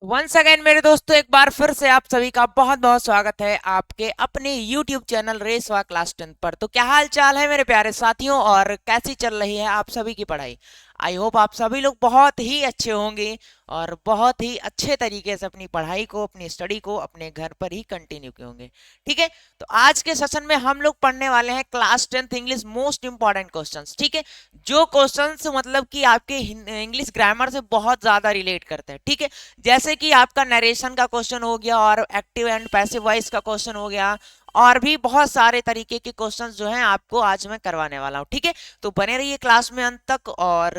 Once again मेरे दोस्तों, एक बार फिर से आप सभी का बहुत बहुत स्वागत है आपके अपने YouTube चैनल रेसवा क्लास 10 पर। तो क्या हाल चाल है मेरे प्यारे साथियों, और कैसी चल रही है आप सभी की पढ़ाई। आई होप आप सभी लोग बहुत ही अच्छे होंगे और बहुत ही अच्छे तरीके से अपनी पढ़ाई को, अपनी स्टडी को अपने घर पर ही कंटिन्यू किए होंगे। ठीक है, तो आज के सेशन में हम लोग पढ़ने वाले हैं class 10th English most important questions. ठीक है, जो क्वेश्चंस मतलब कि आपके इंग्लिश ग्रामर से बहुत ज्यादा रिलेट करते हैं। ठीक है, जैसे कि आपका नरेशन का क्वेश्चन हो गया, और एक्टिव एंड पैसिव वॉइस का क्वेश्चन हो गया, और भी बहुत सारे तरीके के क्वेश्चंस जो हैं आपको आज मैं करवाने वाला हूं। ठीक है, तो बने रहिए क्लास में अंत तक, और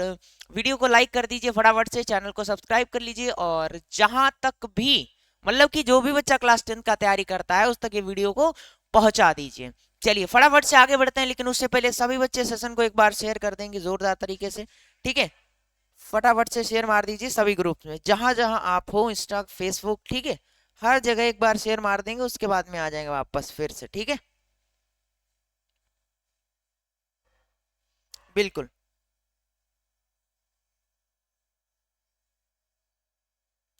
वीडियो को लाइक कर दीजिए फटाफट से, चैनल को सब्सक्राइब कर लीजिए, और जहां तक भी मतलब कि जो भी बच्चा क्लास 10 का तैयारी करता है उस तक ये वीडियो को पहुंचा दीजिए। चलिए फटाफट से आगे बढ़ते हैं, लेकिन उससे पहले सभी बच्चे सेशन को एक बार शेयर कर देंगे जोरदार तरीके से। ठीक है, फटाफट से शेयर मार दीजिए सभी ग्रुप में, जहां जहां आप हो, इंस्टा फेसबुक, ठीक है, हर जगह एक बार शेयर मार देंगे, उसके बाद में आ जाएंगे वापस फिर से। ठीक है, बिल्कुल।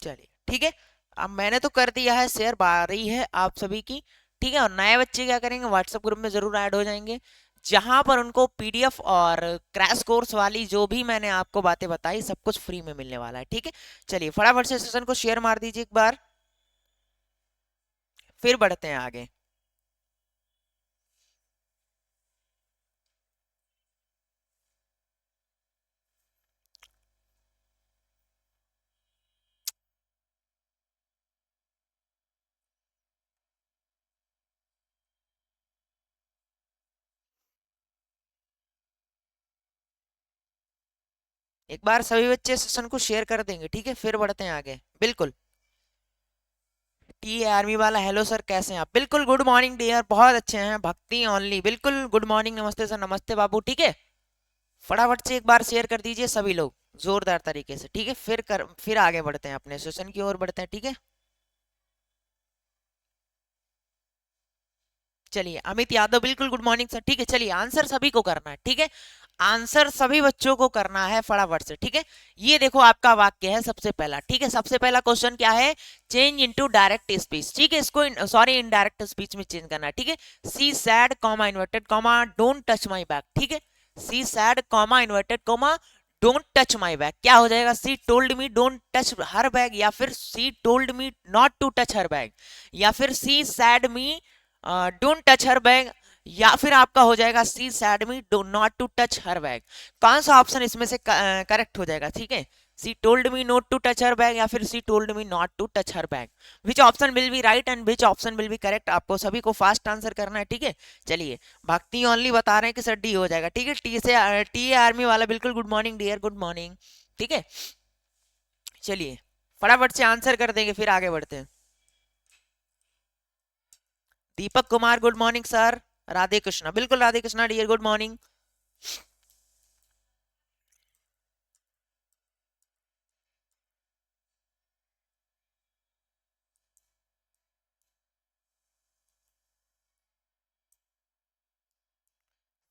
चलिए ठीक है, अब मैंने तो कर दिया है शेयर, बारी है आप सभी की। ठीक है, और नए बच्चे क्या करेंगे, व्हाट्सएप ग्रुप में जरूर ऐड हो जाएंगे, जहां पर उनको पीडीएफ और क्रैश कोर्स वाली जो भी मैंने आपको बातें बताई सब कुछ फ्री में मिलने वाला है। ठीक है, चलिए फटाफट से सेशन को शेयर मार दीजिए एक बार, फिर बढ़ते हैं आगे। एक बार सभी बच्चे सेशन को शेयर कर देंगे, ठीक है, फिर बढ़ते हैं आगे। बिल्कुल। टी आर्मी वाला, हेलो सर कैसे हैं आप। बिल्कुल, गुड मॉर्निंग डियर, बहुत अच्छे हैं। भक्ति ओनली, बिल्कुल गुड मॉर्निंग, नमस्ते सर, नमस्ते बाबू। ठीक है, फटाफट से एक बार शेयर कर दीजिए सभी लोग जोरदार तरीके से। ठीक है, फिर आगे बढ़ते हैं, अपने सेशन की ओर बढ़ते हैं। ठीक है, चलिए अमित यादव, बिल्कुल गुड मॉर्निंग सर। ठीक है, चलिए आंसर सभी को करना है। ठीक है, आंसर सभी बच्चों को करना है फटाफट से। ठीक है, ये देखो आपका वाक्य है सबसे पहला। ठीक है, सबसे पहला क्वेश्चन क्या है, चेंज इनटू डायरेक्ट स्पीच। ठीक है, इसको सॉरी इनडायरेक्ट स्पीच में चेंज करना है। ठीक है, she said comma inverted comma don't touch my back. ठीक है, she said comma inverted comma don't touch my bag, क्या हो जाएगा, she told me don't touch her bag, या फिर she told me not to touch her bag, या फिर she said me don't touch her bag, या फिर आपका हो जाएगा she said me dough not to touch her bag. कौन सा ऑप्शन इसमें से करेक्ट हो जाएगा। ठीक है, she told me not to touch her bag, या फिर she told me not to touch her bag. Which option will be right and which option will be correct, आपको सभी को फास्ट आंसर करना है। ठीक है, चलिए भक्ति ओनली बता रहे हैं कि सर डी हो जाएगा। ठीक है, टी से टी आर्मी वाला, बिल्कुल good morning dear, good morning. ठीक है, चलिए फटाफट से आंसर कर देंगे, फिर आगे बढ़ते हैं। Deepak Kumar, good morning sir. Radhe Krishna, बिल्कुल Radhe Krishna dear, good morning.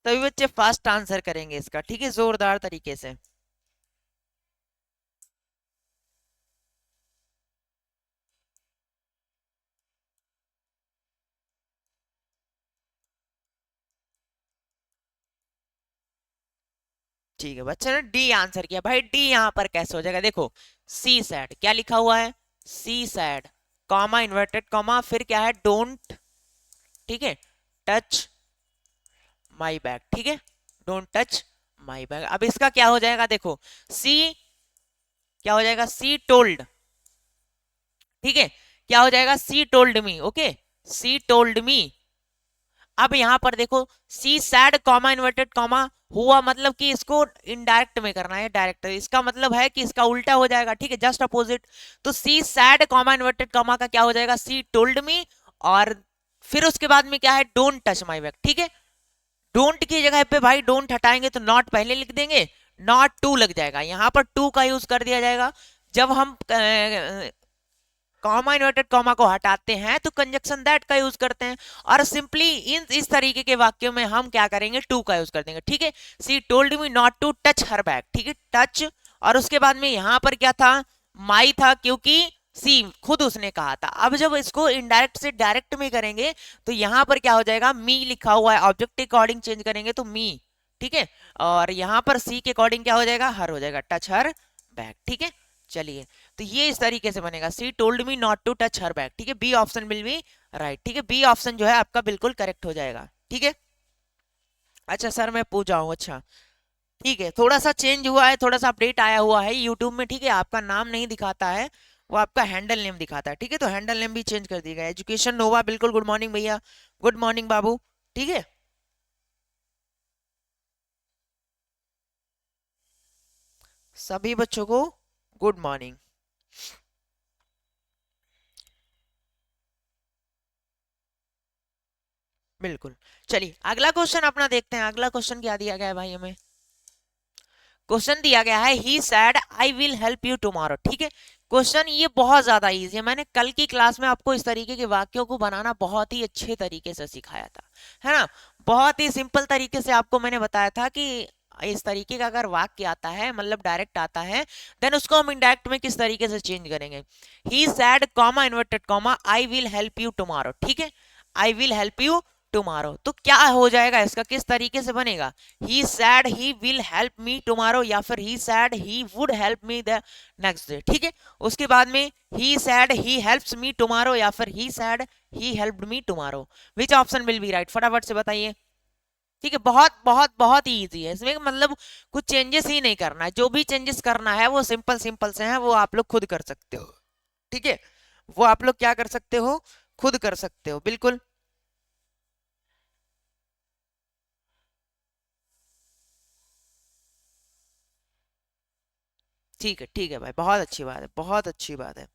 सभी बच्चे फास्ट आंसर करेंगे इसका। ठीक है, जोरदार तरीके से। ठीक है, बच्चे ने डी आंसर किया। भाई डी यहाँ पर कैसे हो जाएगा, देखो सी सैड क्या लिखा हुआ है, she said comma inverted comma, फिर क्या है, डोंट, ठीक है, टच माई बैग। ठीक है, डोंट टच माई बैग। अब इसका क्या हो जाएगा, देखो सी क्या हो जाएगा, सी टोल्ड। ठीक है, क्या हो जाएगा, she told me. Okay, C told मी। अब यहां पर देखो सी सैड कॉमा इन्वर्टेड कॉमा हुआ, मतलब कि इसको इनडायरेक्ट में करना है, डायरेक्ट इसका मतलब है कि इसका उल्टा हो जाएगा। ठीक है, जस्ट अपोजिट। तो सी सैड कॉमा इन्वर्टेड कॉमा का क्या हो जाएगा, सी टोल्ड मी, और फिर उसके बाद में क्या है, डोंट टच माई बैक। ठीक है, डोंट की जगह पे भाई डोंट हटाएंगे तो नॉट पहले लिख देंगे, नॉट टू लग जाएगा, यहां पर टू का यूज कर दिया जाएगा। जब हम कॉमा इन्वर्टेड कॉमा को हटाते हैं तो कंजक्शन दैट का यूज करते हैं, और सिंपली इन इस तरीके के वाक्यों में हम क्या करेंगे, टू का यूज कर देंगे। ठीक है, she told me not to touch her bag. ठीक है, टच, और उसके बाद में यहां पर क्या था, माई था, क्योंकि सी खुद उसने कहा था। अब जब इसको इनडायरेक्ट से डायरेक्ट में करेंगे तो यहां पर क्या हो जाएगा, मी लिखा हुआ है, ऑब्जेक्ट के अकॉर्डिंग चेंज करेंगे तो मी, ठीक है। और यहां पर सी के अकॉर्डिंग क्या हो जाएगा, हर हो जाएगा, टच हर बैग, ठीक है। चलिए, तो ये इस तरीके से बनेगा, she told me not to touch her bag, ठीक है। B option will be right, ठीक है। बी ऑप्शन जो है आपका बिल्कुल करेक्ट हो जाएगा, ठीक है। अच्छा सर मैं पूछ रहा हूँ, अच्छा ठीक है, थोड़ा सा चेंज हुआ है, थोड़ा सा अपडेट आया हुआ है यूट्यूब में, ठीक है। आपका नाम नहीं दिखाता है, वो आपका हैंडल नेम दिखाता है, ठीक है। तो हैंडल नेम भी चेंज कर दिया गया, एजुकेशन नोवा, बिल्कुल गुड मॉर्निंग भैया, गुड मॉर्निंग बाबू, ठीक है। सभी बच्चों को गुड मॉर्निंग। बिल्कुल। चलिए अगला क्वेश्चन अपना देखते हैं, अगला क्वेश्चन क्या दिया गया है भाई हमें। क्वेश्चन दिया गया है he said I will help you tomorrow, ठीक है। क्वेश्चन ये बहुत ज्यादा इजी है, मैंने कल की क्लास में आपको इस तरीके के वाक्यों को बनाना बहुत ही अच्छे तरीके से सिखाया था, है ना। बहुत ही सिंपल तरीके से आपको मैंने बताया था कि इस तरीके का अगर वाक्य आता है, मतलब डायरेक्ट आता है, देन उसको हम इनडायरेक्ट में किस तरीके से चेंज करेंगे। He said comma inverted comma I will help you tomorrow, ठीक है। I will help you tomorrow, तो क्या हो जाएगा इसका, किस तरीके से बनेगा, he said he will help me tomorrow, या फिर he said he would help me the next day, ठीक है। उसके बाद में he said he helps me tomorrow, या फिर he said he helped me tomorrow, which option will be right, फटाफट से बताइए। ठीक है, बहुत बहुत बहुत ही इजी है, इसमें मतलब कुछ चेंजेस ही नहीं करना है, जो भी चेंजेस करना है वो सिंपल सिंपल से है, वो आप लोग खुद कर सकते हो, ठीक है। वो आप लोग क्या कर सकते हो, खुद कर सकते हो, बिल्कुल। ठीक है भाई, बहुत अच्छी बात है, बहुत अच्छी बात है।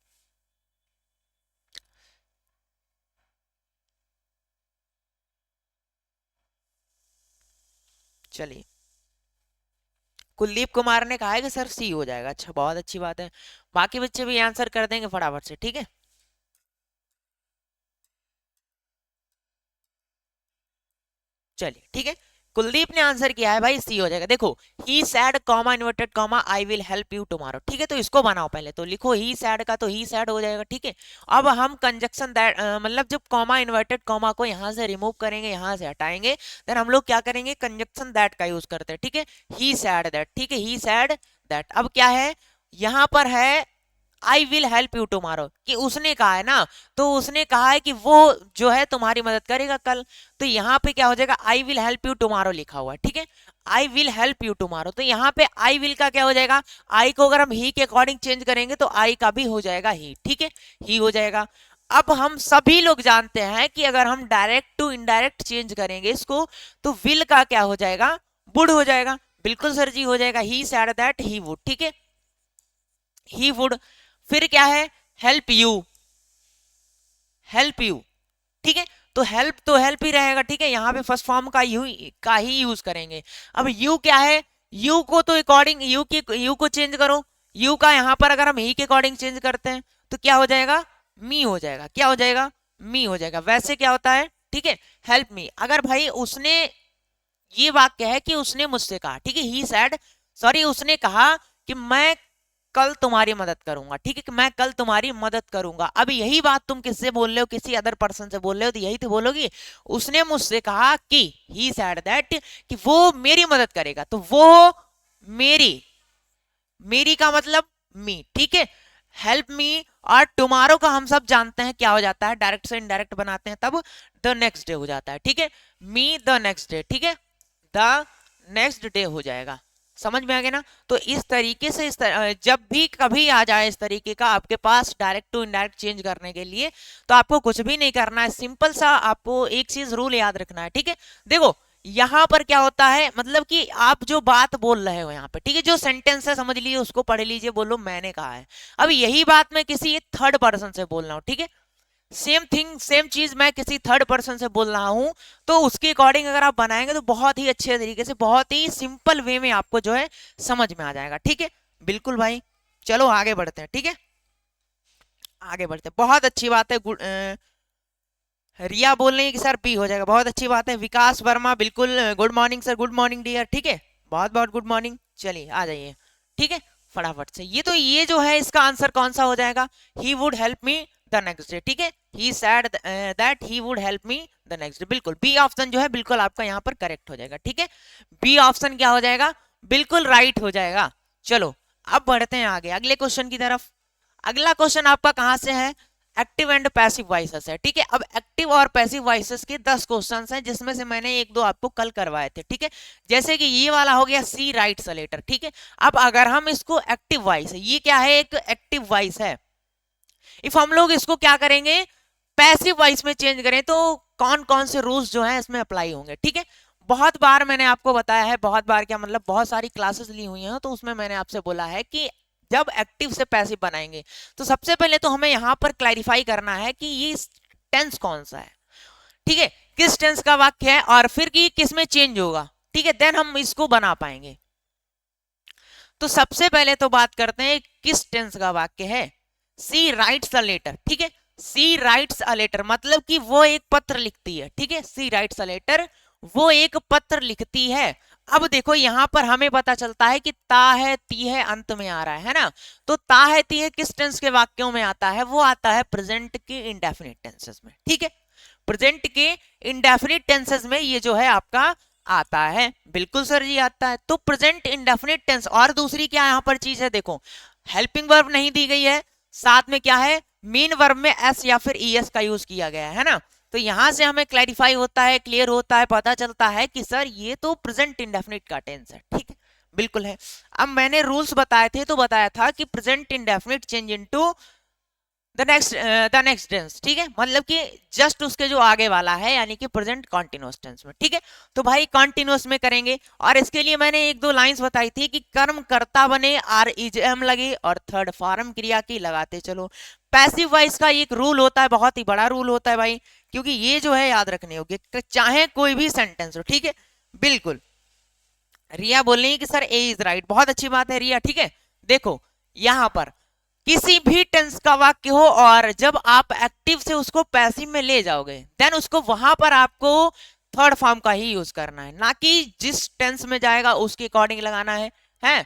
चलिए, कुलदीप कुमार ने कहा है कि सर सी हो जाएगा, अच्छा बहुत अच्छी बात है। बाकी बच्चे भी आंसर कर देंगे फटाफट से, ठीक है। चलिए ठीक है, कुलदीप ने आंसर किया है भाई सी हो जाएगा। देखो, he said comma inverted comma I will help you tomorrow, ठीक है। तो इसको बनाओ पहले, तो लिखो ही सैड का, तो ही सैड हो जाएगा, ठीक है। अब हम कंजक्शन दैट मतलब जब कॉमा इन्वर्टेड कॉमा को यहाँ से रिमूव करेंगे, यहाँ से हटाएंगे, देन हम लोग क्या करेंगे, कंजक्शन दैट का यूज करते हैं, ठीक है। ही सैड दैट, ठीक है, ही सैड दैट। अब क्या है, यहाँ पर है I will help you tomorrow, कि उसने कहा है ना, तो उसने कहा है कि वो जो है तुम्हारी मदद करेगा कल। तो यहाँ पे क्या हो जाएगा, आई विल हेल्प यू टुमारो लिखा हुआ है, ठीक है। I will help you tomorrow, तो यहाँ पे आई विल का क्या हो जाएगा, आई को अगर हम ही के अकॉर्डिंग चेंज करेंगे तो आई का भी हो जाएगा ही, ठीक है, ही हो जाएगा। अब हम सभी लोग जानते हैं कि अगर हम डायरेक्ट टू इनडायरेक्ट चेंज करेंगे इसको, तो विल का क्या हो जाएगा, वुड हो जाएगा, बिल्कुल सर जी हो जाएगा, he said that he would, ठीक है, ही वुड। फिर क्या है, हेल्प यू, हेल्प यू, ठीक है। तो हेल्प ही रहेगा, ठीक है। यहाँ पे फर्स्ट फॉर्म का यू का ही यूज करेंगे। अब यू क्या है, यू को तो अकॉर्डिंग यू को चेंज करो, यू का यहाँ पर अगर हम ही के अकॉर्डिंग चेंज करते हैं तो क्या हो जाएगा, मी हो जाएगा, क्या हो जाएगा, मी हो जाएगा। वैसे क्या होता है, ठीक है, हेल्प मी, अगर भाई उसने, ये वाक्य है कि उसने मुझसे कहा, ठीक है, ही सेड, सॉरी उसने कहा कि मैं कल तुम्हारी मदद करूंगा, ठीक है, कि मैं कल तुम्हारी मदद करूंगा। अब यही बात तुम किससे बोल रहे हो, किसी अदर पर्सन से बोल रहे हो, तो यही तो बोलोगी, उसने मुझसे कहा कि, ही सेड दैट, कि वो मेरी मदद करेगा, तो वो मेरी, मेरी का मतलब मी, ठीक है, हेल्प मी। और टुमारो का हम सब जानते हैं क्या हो जाता है, डायरेक्ट से इनडायरेक्ट बनाते हैं तब द नेक्स्ट डे हो जाता है, ठीक है, मी द नेक्स्ट डे, ठीक है, द नेक्स्ट डे हो जाएगा। समझ में आ गया ना। तो इस तरीके से जब भी कभी आ जाए इस तरीके का आपके पास डायरेक्ट टू इनडायरेक्ट चेंज करने के लिए, तो आपको कुछ भी नहीं करना है, सिंपल सा आपको एक चीज रूल याद रखना है, ठीक है। देखो, यहां पर क्या होता है, मतलब कि आप जो बात बोल रहे हो यहाँ पे, ठीक है, जो सेंटेंस है समझ लीजिए, उसको पढ़ लीजिए, बोलो मैंने कहा है। अब यही बात मैं किसी थर्ड पर्सन से बोल रहा हूँ, ठीक है, सेम थिंग सेम चीज मैं किसी थर्ड पर्सन से बोल रहा हूं, तो उसके अकॉर्डिंग अगर आप बनाएंगे तो बहुत ही अच्छे तरीके से, बहुत ही सिंपल वे में आपको जो है समझ में आ जाएगा, ठीक है। बिल्कुल भाई, चलो आगे बढ़ते हैं, ठीक है, आगे बढ़ते हैं, बहुत अच्छी बात है। रिया बोल रही है कि सर बी हो जाएगा, बहुत अच्छी बात है। विकास वर्मा बिल्कुल good morning sir, good morning dear, ठीक है, बहुत बहुत गुड मॉर्निंग। चलिए आ जाइए, ठीक है। फटाफट से। ये जो है इसका आंसर कौन सा हो जाएगा, ही would help me the next day, ठीक है, he said that he would help me the next day, बिल्कुल बी ऑप्शन जो है बिल्कुल आपका यहाँ पर करेक्ट हो जाएगा, ठीक है, बी ऑप्शन क्या हो जाएगा, बिल्कुल राइट हो जाएगा। चलो अब बढ़ते हैं आगे अगले क्वेश्चन की तरफ। अगला क्वेश्चन आपका कहां से है, एक्टिव एंड पैसिव वॉइसेस है, ठीक है। अब एक्टिव और पैसिव वॉइसेस के 10 क्वेश्चंस हैं, जिसमें से मैंने एक दो आपको कल करवाए थे, ठीक है। जैसे कि ये वाला हो गया सी राइट्स अ लेटर, ठीक है। अब अगर हम इसको एक्टिव वॉइस है, ये क्या है, एक एक्टिव वॉइस है, इफ हम लोग इसको क्या करेंगे, पैसिव वॉइस में चेंज करें तो कौन कौन से रूल्स जो हैं इसमें अप्लाई होंगे, ठीक है। बहुत बार मैंने आपको बताया है, बहुत बार क्या मतलब बहुत सारी क्लासेस ली हुई हैं, तो उसमें मैंने आपसे बोला है कि जब एक्टिव से पैसिव बनाएंगे तो सबसे पहले तो हमें यहां पर क्लैरिफाई करना है कि ये टेंस कौन सा है, ठीक है, किस टेंस का वाक्य है, और फिर कि किस में चेंज होगा, ठीक है, देन हम इसको बना पाएंगे। तो सबसे पहले तो बात करते हैं किस टेंस का वाक्य है, सी राइट्स अ लेटर, ठीक है, सी राइट्स अ लेटर मतलब कि वो एक पत्र लिखती है, ठीक है, सी राइट्स अ लेटर, वो एक पत्र लिखती है। अब देखो यहां पर हमें पता चलता है कि ता है ती है अंत में आ रहा है ना, तो ता है ती है किस टेंस के वाक्यों में आता है, वो आता है प्रेजेंट के इंडेफिनिट टेंसेस में, ठीक है, प्रेजेंट के इंडेफिनिट टेंसेस में ये जो है आपका आता है, बिल्कुल सर जी आता है। तो प्रेजेंट इंडेफिनिट टेंस, और दूसरी क्या यहां पर चीज है, देखो हेल्पिंग वर्ब नहीं दी गई है, साथ में क्या है, मेन वर्ब में एस या फिर ईएस का यूज किया गया है ना, तो यहां से हमें क्लैरिफाई होता है, क्लियर होता है, पता चलता है कि सर ये तो प्रेजेंट इंडेफिनिट का टेंस है, ठीक है, बिल्कुल है। अब मैंने रूल्स बताए थे, तो बताया था कि present indefinite change into the next tense, ठीक है, मतलब कि जस्ट उसके जो आगे वाला है, यानी कि प्रेजेंट कॉन्टिन्यूअस टेंस में, ठीक है। तो भाई कॉन्टिन्यूअस में करेंगे, और इसके लिए मैंने एक दो लाइंस बताई थी कि कर्म कर्ता बने, आर इज एम लगे, और थर्ड फॉर्म क्रिया की लगाते चलो। पैसिव वॉइस का एक रूल होता है, बहुत ही बड़ा रूल होता है भाई, क्योंकि ये जो है याद रखने योग्य, चाहे कोई भी सेंटेंस हो, ठीक है, बिल्कुल। रिया बोल रही है कि सर ए इज राइट, बहुत अच्छी बात है रिया, ठीक है। देखो यहां पर किसी भी टेंस का वाक्य हो, और जब आप एक्टिव से उसको पैसिव में ले जाओगे, देन उसको वहां पर आपको थर्ड फॉर्म का ही यूज करना है, ना कि जिस टेंस में जाएगा उसके अकॉर्डिंग लगाना है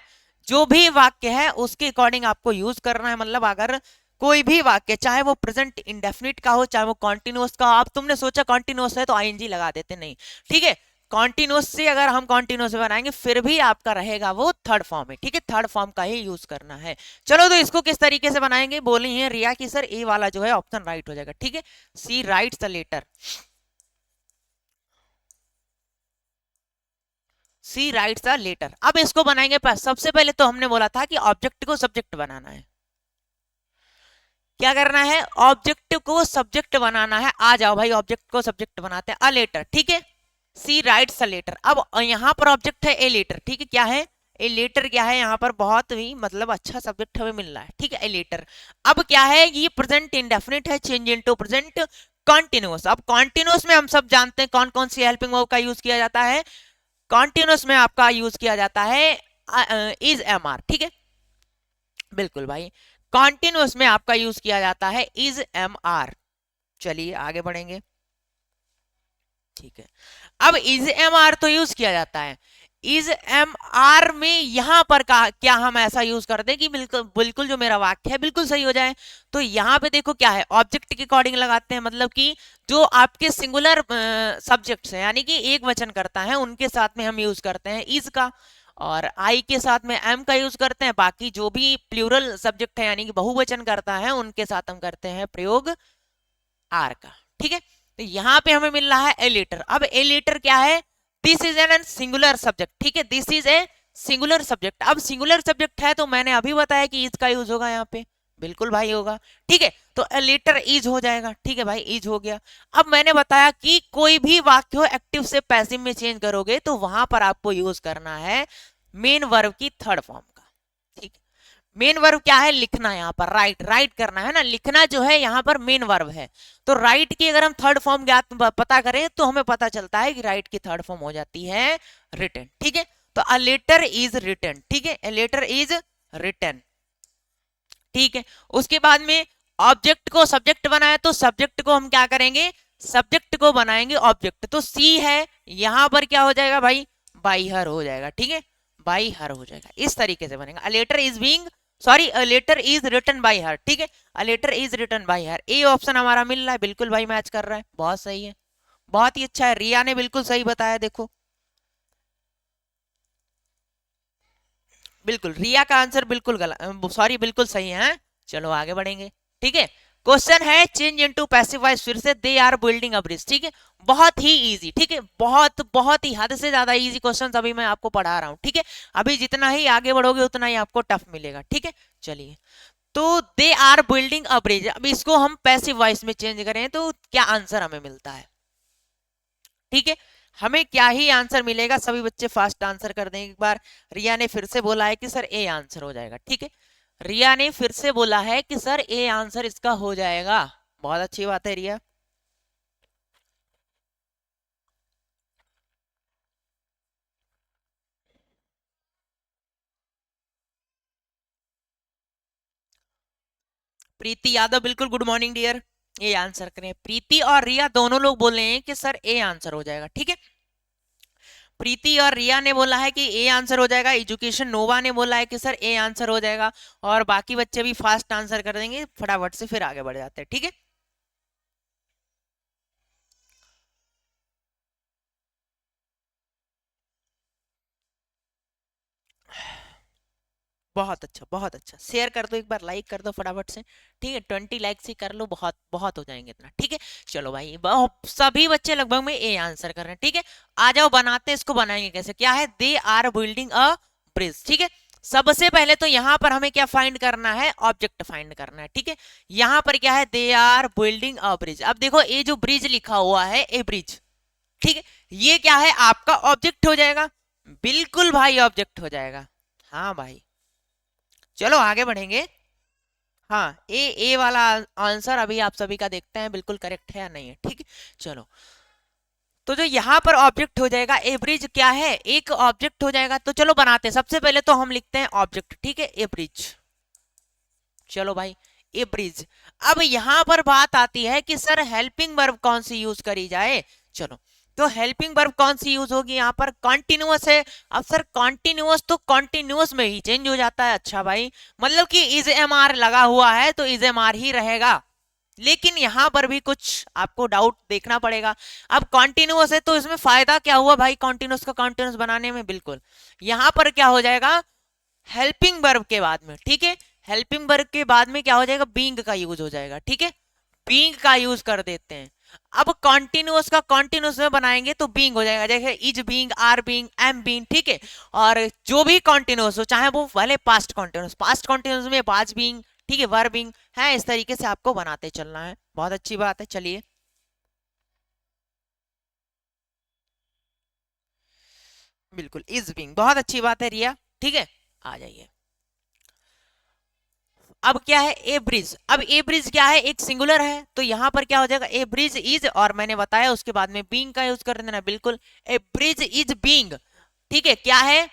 जो भी वाक्य है उसके अकॉर्डिंग आपको यूज करना है। मतलब अगर कोई भी वाक्य, चाहे वो प्रेजेंट इंडेफिनिट का हो, चाहे वो कॉन्टिन्यूअस का हो, आप तुमने सोचा कॉन्टिन्यूअस है तो आईएनजी लगा देते, नहीं, ठीक है, कॉन्टिन्यूअस से अगर हम कॉन्टिन्यूअस बनाएंगे फिर भी आपका रहेगा वो थर्ड फॉर्म है, ठीक है, थर्ड फॉर्म का ही यूज करना है। चलो तो इसको किस तरीके से बनाएंगे, बोली है रिया की सर ए वाला जो है ऑप्शन राइट हो जाएगा, ठीक है, she writes the letter, she writes the letter. अब इसको बनाएंगे, सबसे पहले तो हमने बोला था कि ऑब्जेक्ट को सब्जेक्ट बनाना है, क्या करना है, ऑब्जेक्ट को सब्जेक्ट बनाना है, आ जाओ भाई ऑब्जेक्ट को सब्जेक्ट बनाते हैं, अ लेटर, ठीक है, सी राइट्स अ लेटर। अब यहाँ पर ऑब्जेक्ट है ए लेटर, ठीक है, क्या है, ए लेटर, क्या है यहाँ पर बहुत ही मतलब अच्छा सब्जेक्ट हमें मिल रहा है, ठीक है, ए लेटर। अब क्या है, ये प्रेजेंट इंडेफिनिट है, चेंज इनटू प्रेजेंट कॉन्टिन्यूअस। अब कॉन्टिन्यूअस में हम सब जानते हैं कौन कौन सी हेल्पिंग वर्ब का यूज किया जाता है, कॉन्टिन्यूअस में आपका यूज किया जाता है इज एम आर, ठीक है, बिल्कुल भाई, कॉन्टिन्यूअस में आपका यूज किया जाता है इज एम आर। चलिए आगे बढ़ेंगे, ठीक है। अब इज एम आर तो यूज किया जाता है, इज एम आर में यहां पर क्या हम ऐसा यूज कर दें कि बिल्कुल बिल्कुल जो मेरा वाक्य है बिल्कुल सही हो जाए। तो यहां पे देखो क्या है, ऑब्जेक्ट के अकॉर्डिंग लगाते हैं, मतलब कि जो आपके सिंगुलर सब्जेक्ट्स हैं, यानी कि एक वचन करता है, उनके साथ में हम यूज करते हैं इज का, और आई के साथ में एम का यूज करते हैं, बाकी जो भी प्लूरल सब्जेक्ट है यानी कि बहुवचन करता है उनके साथ हम करते हैं प्रयोग आर का, ठीक है। तो यहां पे हमें मिल रहा है ए लेटर। अब ए लेटर क्या है, this is an singular subject, ठीक है, this is a singular subject. अब सिंगुलर सब्जेक्ट है तो मैंने अभी बताया कि इज का यूज होगा यहाँ पे, बिल्कुल भाई होगा, ठीक है, तो ए लेटर इज हो जाएगा, ठीक है भाई, इज हो गया। अब मैंने बताया कि कोई भी वाक्य हो एक्टिव से पैसिव में चेंज करोगे तो वहां पर आपको यूज करना है मेन वर्ब की थर्ड फॉर्म का, ठीक है। मेन वर्ब क्या है, लिखना, यहाँ पर राइट राइट करना है ना, लिखना जो है यहाँ पर मेन वर्ब है। तो राइट की अगर हम थर्ड फॉर्म ज्ञात पता करें तो हमें पता चलता है कि राइट की थर्ड फॉर्म हो जाती है रिटन, ठीक है। तो अ लेटर इज रिटन, ठीक है, अ लेटर इज रिटन, ठीक है। उसके बाद में ऑब्जेक्ट को सब्जेक्ट बनाया, तो सब्जेक्ट को हम क्या करेंगे, सब्जेक्ट को बनाएंगे ऑब्जेक्ट, तो सी है, यहां पर क्या हो जाएगा भाई, बाई हर हो जाएगा, ठीक है, बाई हर हो जाएगा, इस तरीके से बनेगा। A letter is being, sorry, a letter is written by her, ठीक है, a letter is written by her. A option हमारा मिल रहा है, बिल्कुल भाई मैच कर रहा है, बहुत सही है, बहुत ही अच्छा है। रिया ने बिल्कुल सही बताया, देखो बिल्कुल रिया का आंसर बिल्कुल गलत, सॉरी बिल्कुल सही है। चलो आगे बढ़ेंगे, ठीक है। क्वेश्चन है चेंज इनटू पैसिव वॉइस, फिर से they are building a bridge, ठीक है, बहुत ही इजी, ठीक है, बहुत बहुत ही हद से ज्यादा इजी क्वेश्चन अभी मैं आपको पढ़ा रहा हूँ, ठीक है। अभी जितना ही आगे बढ़ोगे उतना ही आपको टफ मिलेगा, ठीक है। चलिए, तो they are building a bridge, अब इसको हम पैसिव वॉइस में चेंज करें तो क्या आंसर हमें मिलता है, ठीक है। हमें क्या ही आंसर मिलेगा, सभी बच्चे फास्ट आंसर कर दें एक बार। रिया ने फिर से बोला है कि सर ए आंसर हो जाएगा, ठीक है। रिया ने फिर से बोला है कि सर ए आंसर इसका हो जाएगा, बहुत अच्छी बात है रिया। प्रीति यादव, बिल्कुल good morning dear. A answer करें, प्रीति और रिया दोनों लोग बोले हैं कि सर ए आंसर हो जाएगा, ठीक है। प्रीति और रिया ने बोला है कि ए आंसर हो जाएगा, एजुकेशन नोवा ने बोला है कि सर ए आंसर हो जाएगा, और बाकी बच्चे भी फास्ट आंसर कर देंगे फटाफट से, फिर आगे बढ़ जाते हैं, ठीक है। बहुत अच्छा, बहुत अच्छा, शेयर कर दो एक बार, लाइक कर दो फटाफट से, ठीक है। 20 लाइक्स ही कर लो, बहुत बहुत हो जाएंगे इतना, ठीक है। चलो भाई, सभी बच्चे लगभग में ए आंसर कर रहे हैं, ठीक है। आ जाओ बनाते हैं, इसको बनाएंगे कैसे, क्या है, they are building a bridge, ठीक है। सबसे पहले तो यहाँ पर हमें क्या फाइंड करना है, ऑब्जेक्ट फाइंड करना है, ठीक है। यहाँ पर क्या है, they are building a bridge. अब देखो ये जो ब्रिज लिखा हुआ है, ए ब्रिज, ठीक है, ये क्या है, आपका ऑब्जेक्ट हो जाएगा, बिल्कुल भाई ऑब्जेक्ट हो जाएगा। हाँ भाई, चलो आगे बढ़ेंगे। हाँ, ए वाला आंसर अभी आप सभी का देखते हैं बिल्कुल करेक्ट है या नहीं है, ठीक है। चलो, तो जो यहाँ पर ऑब्जेक्ट हो जाएगा, एवरेज क्या है, एक ऑब्जेक्ट हो जाएगा, तो चलो बनाते हैं। सबसे पहले तो हम लिखते हैं ऑब्जेक्ट, ठीक है, एवरेज। चलो भाई, एवरेज। अब यहाँ पर बात आती है कि सर हेल्पिंग वर्ब कौन सी यूज करी जाए। चलो, तो हेल्पिंग वर्ब कौन सी यूज होगी, यहाँ पर कॉन्टिन्यूअस है। अब सर कॉन्टिन्यूअस तो कॉन्टिन्यूअस में ही चेंज हो जाता है, अच्छा भाई, मतलब कि इज एम आर लगा हुआ है तो इज एम आर ही रहेगा, लेकिन यहां पर भी कुछ आपको डाउट देखना पड़ेगा। अब कॉन्टिन्यूअस है तो इसमें फायदा क्या हुआ भाई, कॉन्टिन्यूअस का कॉन्टिन्यूअस बनाने में, बिल्कुल यहां पर क्या हो जाएगा, हेल्पिंग वर्ब के बाद में, ठीक है, हेल्पिंग वर्ब के बाद में क्या हो जाएगा, बीइंग का यूज हो जाएगा, ठीक है, बीइंग का यूज कर देते हैं। अब कॉन्टिन्यूअस का कॉन्टिन्यूअस में बनाएंगे तो बीइंग हो जाएगा, जैसे is being, are being, am being, ठीक है। और जो भी कॉन्टिन्यूअस हो, चाहे वो भले पास्ट कॉन्टिन्यूअस, पास्ट कॉन्टिन्यूअस में पास्ट बीइंग, ठीक है, वर बीइंग है, इस तरीके से आपको बनाते चलना है, बहुत अच्छी बात है। चलिए, बिल्कुल इज बीइंग, बहुत अच्छी बात है रिया, ठीक है। आ जाइए, अब क्या है, ए ब्रिज। अब ए ब्रिज क्या है, एक सिंगुलर है, तो यहां पर क्या हो जाएगा, ए ब्रिज इज, और मैंने बताया उसके बाद में बीइंग का यूज कर देना, बिल्कुल ए ब्रिज इज बीइंग, ठीक है, क्या है,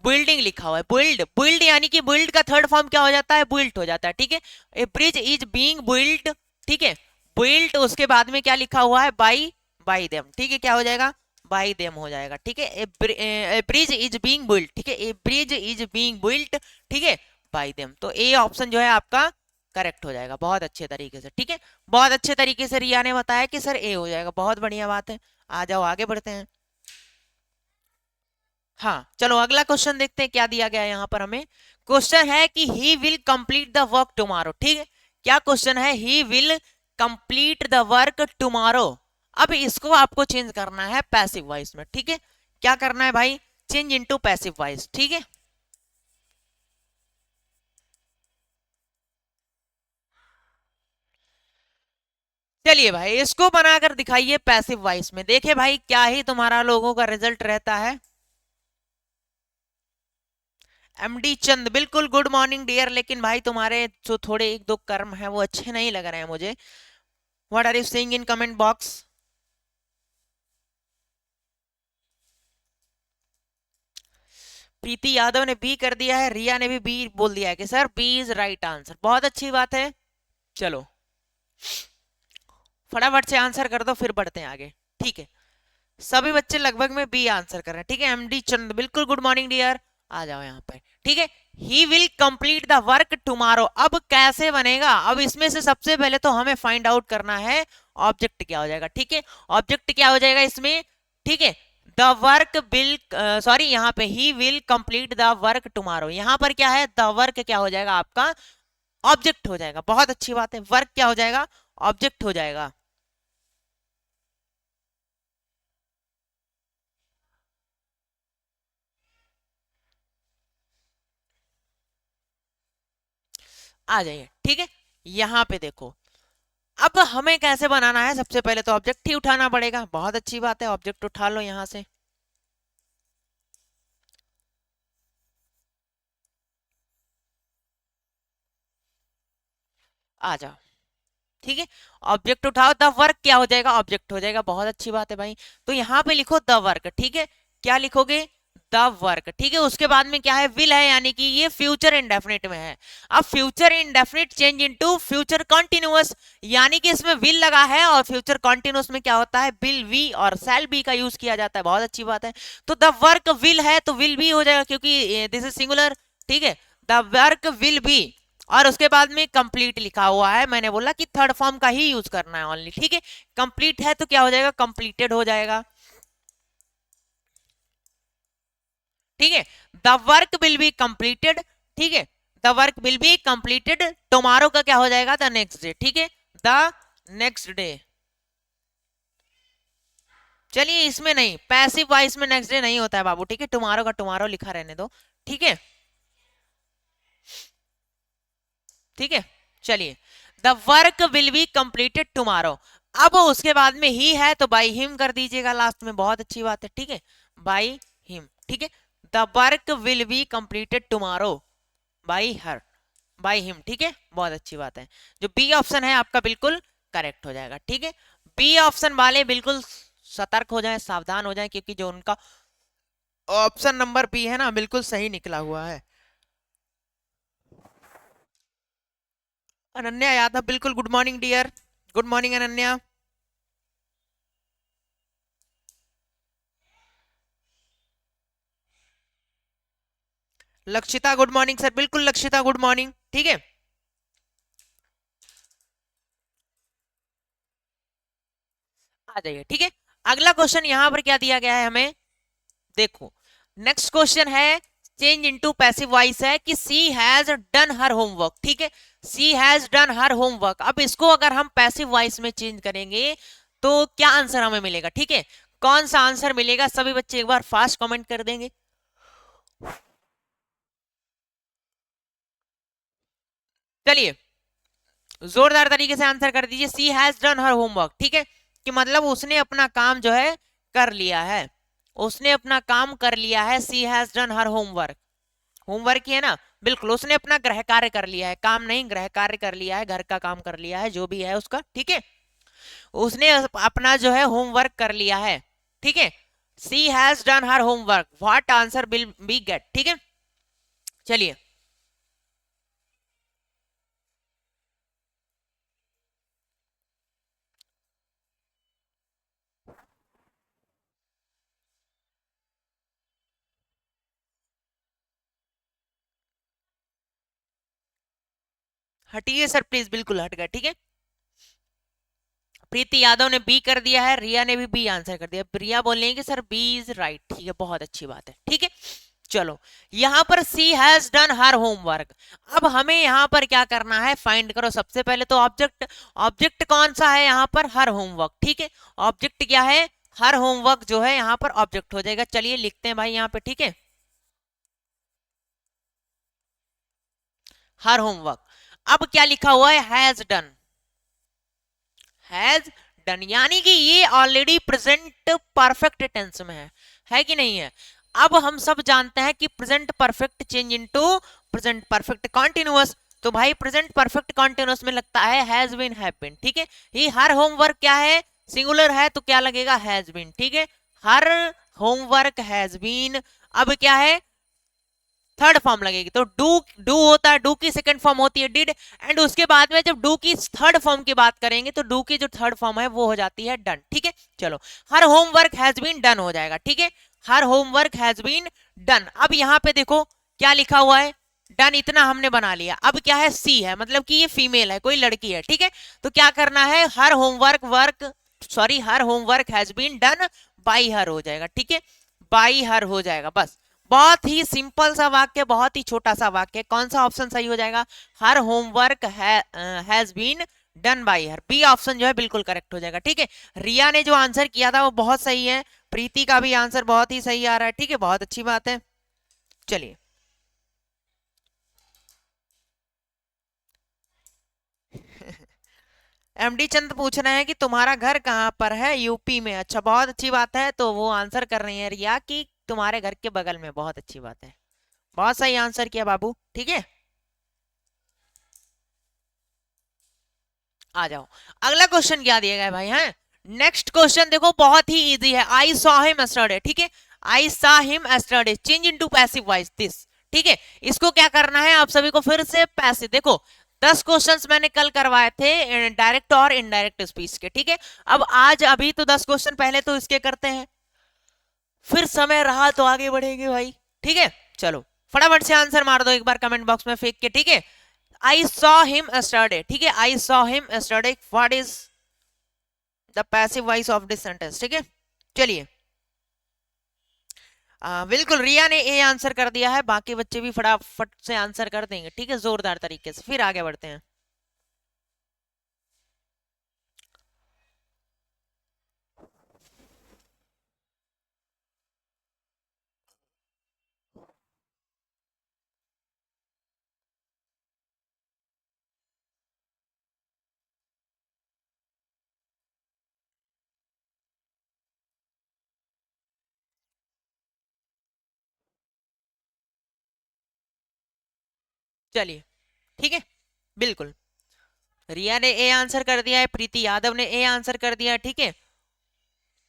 बिल्डिंग लिखा हुआ है, बिल्ड, बिल्ड यानी कि बिल्ड का थर्ड फॉर्म क्या हो जाता है, बिल्ट हो जाता है, ठीक है। ए ब्रिज इज बीइंग बिल्ट, ठीक है, बिल्ट, उसके बाद में क्या लिखा हुआ है, बाई, बाई देम, ठीक है, क्या हो जाएगा, बाई देम हो जाएगा, ठीक है। ए ब्रिज इज बीइंग बिल्ट, ठीक है, ए ब्रिज इज बीइंग बिल्ट, ठीक है, बाई देम, तो ए ऑप्शन जो है आपका करेक्ट हो जाएगा, बहुत अच्छे तरीके से, ठीक है। बहुत अच्छे तरीके से रिया ने बताया कि सर ए हो जाएगा, बहुत बढ़िया बात है। आ जाओ आगे बढ़ते हैं। हाँ, चलो अगला क्वेश्चन देखते हैं क्या दिया गया है यहाँ पर हमें। क्वेश्चन है कि he will complete the work tomorrow, ठीक है, क्या क्वेश्चन है, he will complete the work tomorrow. अब इसको आपको चेंज करना है पैसिव वॉइस में, ठीक है, क्या करना है भाई, चेंज इनटू पैसिव वॉइस, ठीक है। चलिए भाई, इसको बनाकर दिखाइए पैसिव वॉइस में, देखे भाई क्या ही तुम्हारा लोगों का रिजल्ट रहता है। एमडी चंद, बिल्कुल गुड मॉर्निंग डियर, लेकिन भाई तुम्हारे जो थोड़े एक दो कर्म है वो अच्छे नहीं लग रहे हैं मुझे। What are you saying in comment box. Preeti Yadav ने बी कर दिया है, रिया ने भी बी बोल दिया है कि sir B is right answer, बहुत अच्छी बात है। चलो फटाफट से आंसर कर दो फिर बढ़ते हैं आगे, ठीक है। सभी बच्चे लगभग में बी आंसर कर रहे हैं, ठीक है। एमडी चंद, बिल्कुल गुड मॉर्निंग डियर, आ जाओ यहाँ पे, ठीक है। He will complete the work tomorrow, अब कैसे बनेगा, अब इसमें से सबसे पहले तो हमें फाइंड आउट करना है ऑब्जेक्ट क्या हो जाएगा, ठीक है। ऑब्जेक्ट क्या हो जाएगा इसमें, ठीक है। द वर्क विल, सॉरी यहाँ पे he will complete the work tomorrow, यहाँ पर क्या है, द वर्क क्या हो जाएगा आपका, ऑब्जेक्ट हो जाएगा। बहुत अच्छी बात है, वर्क क्या हो जाएगा, ऑब्जेक्ट हो जाएगा। आ जाइए, ठीक है। यहाँ पे देखो, अब हमें कैसे बनाना है, सबसे पहले तो ऑब्जेक्ट ही उठाना पड़ेगा। बहुत अच्छी बात है, ऑब्जेक्ट उठा लो यहां से। आ जाओ, ठीक है। ऑब्जेक्ट उठाओ, द वर्क क्या हो जाएगा, ऑब्जेक्ट हो जाएगा। बहुत अच्छी बात है भाई। तो यहाँ पे लिखो द वर्क, ठीक है। क्या लिखोगे, द वर्क, ठीक है। उसके बाद में क्या है, विल है, यानी कि ये फ्यूचर इंडेफिनिट में है। अब future indefinite change into future continuous, यानी कि इसमें विल लगा है, और फ्यूचर कॉन्टिन्यूअस में क्या होता है, विल वी और शैल बी का यूज किया जाता है। बहुत अच्छी बात है। तो द वर्क विल है तो विल बी हो जाएगा, क्योंकि दिस इज सिंगुलर, ठीक है। द वर्क विल बी, और उसके बाद में कंप्लीट लिखा हुआ है, मैंने बोला कि थर्ड फॉर्म का ही यूज करना है ओनली, ठीक है। कंप्लीट है तो क्या हो जाएगा, कंप्लीटेड हो जाएगा, ठीक है। The work will be completed, ठीक है। The work will be completed tomorrow का क्या हो जाएगा, द नेक्स्ट डे, ठीक है। द नेक्स्ट डे, चलिए इसमें नहीं, पैसिव वॉइस में नेक्स्ट डे नहीं होता है बाबू, ठीक है। टुमारो का टुमारो लिखा रहने दो, ठीक है, ठीक है। चलिए, the work will be completed tomorrow. अब उसके बाद में ही है तो बाई हिम कर दीजिएगा लास्ट में। बहुत अच्छी बात है, ठीक है, बाई हिम, ठीक है। The work will be completed tomorrow by her, by him, ठीक है। बहुत अच्छी बात है। जो बी ऑप्शन है आपका बिल्कुल करेक्ट हो जाएगा, ठीक है। बी ऑप्शन वाले बिल्कुल सतर्क हो जाएं, सावधान हो जाएं, क्योंकि जो उनका ऑप्शन नंबर बी है ना, बिल्कुल सही निकला हुआ है। अनन्या यादव, बिल्कुल good morning dear, good morning Ananya. Lakshita good morning sir, बिल्कुल लक्षिता गुड मॉर्निंग, ठीक है। आ जाइए, ठीक है। अगला क्वेश्चन यहाँ पर क्या दिया गया है हमें, देखो। नेक्स्ट क्वेश्चन है चेंज इनटू पैसिव वॉइस, है कि सी हैज डन हर होमवर्क, ठीक है। She has done her homework, अब इसको अगर हम पैसिव वॉइस में चेंज करेंगे तो क्या आंसर हमें मिलेगा, ठीक है। कौन सा आंसर मिलेगा, सभी बच्चे एक बार फास्ट कमेंट कर देंगे। चलिए, जोरदार तरीके से आंसर कर दीजिए। सी हैज डन हर होमवर्क, ठीक है, कि मतलब उसने अपना काम जो है कर लिया है, उसने अपना काम कर लिया है। She has done her homework, homework ही है ना, बिल्कुल उसने अपना गृह कार्य कर लिया है, काम नहीं गृह कार्य कर लिया है, घर का काम कर लिया है, जो भी है उसका, ठीक है। उसने अपना जो है होमवर्क कर लिया है, ठीक है। She has done her homework, what answer will be get, ठीक है। चलिए, हटिए सर प्लीज, बिल्कुल हट गए, ठीक है। प्रीति यादव ने बी कर दिया है, रिया ने भी बी आंसर कर दिया। रिया बोल रही है कि सर बी इज राइट, ठीक है, बहुत अच्छी बात है, ठीक है। चलो, यहां पर सी हैज डन हर होमवर्क, अब हमें यहां पर क्या करना है, फाइंड करो सबसे पहले तो ऑब्जेक्ट। ऑब्जेक्ट कौन सा है यहां पर, हर होमवर्क, ठीक है। ऑब्जेक्ट क्या है, हर होमवर्क जो है यहां पर ऑब्जेक्ट हो जाएगा। चलिए लिखते हैं भाई यहां पे, ठीक है, हर होमवर्क। अब क्या लिखा हुआ है, हैज डन, हैज डन, यानी कि ये ऑलरेडी प्रेजेंट परफेक्ट टेंस में है कि नहीं है। अब हम सब जानते हैं कि present perfect change into present perfect continuous, तो भाई प्रेजेंट परफेक्ट कॉन्टिन्यूअस में लगता है हैज बीन, हैव बीन, ठीक है। ये हर होमवर्क क्या है, सिंगुलर है, तो क्या लगेगा, हैज बीन, ठीक है। Her homework has been. अब क्या है, थर्ड फॉर्म लगेगी। तो डू होता है, डू की सेकंड फॉर्म होती है डिड, एंड उसके बाद में जब डू की थर्ड फॉर्म की बात करेंगे तो डू की जो थर्ड फॉर्म है वो हो जाती है डन। ठीक है, चलो her homework has been done हो जाएगा। ठीक है, her homework has been done. अब यहाँ पे देखो क्या लिखा हुआ है, डन इतना हमने बना लिया। अब क्या है, सी है, मतलब कि ये फीमेल है, कोई लड़की है। ठीक है, तो क्या करना है, her homework has been done by her हो जाएगा। ठीक है, बाई हर हो जाएगा, बस। बहुत ही सिंपल सा वाक्य, बहुत ही छोटा सा वाक्य। कौन सा ऑप्शन सही हो जाएगा, her homework has been done by her, B option जो है बिल्कुल करेक्ट हो जाएगा। ठीक है, रिया ने जो आंसर किया था वो बहुत सही है, प्रीति का भी आंसर बहुत ही सही आ रहा है। ठीक है, बहुत अच्छी बात है। चलिए एमडी चंद पूछ रहे हैं कि तुम्हारा घर कहाँ पर है, यूपी में। अच्छा, बहुत अच्छी बात है। तो वो आंसर कर रही है रिया कि तुम्हारे घर के बगल में, बहुत अच्छी बात है, बहुत सही आंसर किया बाबू। ठीक है, आ जाओ, अगला क्वेश्चन क्या दिया गया है भाई, है नेक्स्ट क्वेश्चन देखो, बहुत ही इजी है। I saw him yesterday. ठीक है, I saw him yesterday, change into passive voice this. ठीक है, इसको क्या करना है आप सभी को, फिर से पैसिव। देखो 10 क्वेश्चंस मैंने कल करवाए थे डायरेक्ट और इनडायरेक्ट स्पीच के। ठीक है, अब आज अभी तो 10 क्वेश्चन पहले तो इसके करते हैं, फिर समय रहा तो आगे बढ़ेंगे भाई। ठीक है, चलो फटाफट से आंसर मार दो एक बार कमेंट बॉक्स में फेंक के। ठीक है, आई सॉ हिम एस्टरडे। ठीक है, I saw him yesterday, what is the passive voice of this sentence. ठीक है, चलिए बिल्कुल रिया ने ए आंसर कर दिया है, बाकी बच्चे भी फटाफट से आंसर कर देंगे। ठीक है, जोरदार तरीके से, फिर आगे बढ़ते हैं। चलिए ठीक है, बिल्कुल रिया ने ए आंसर कर दिया है, प्रीति यादव ने ए आंसर कर दिया है। ठीक है,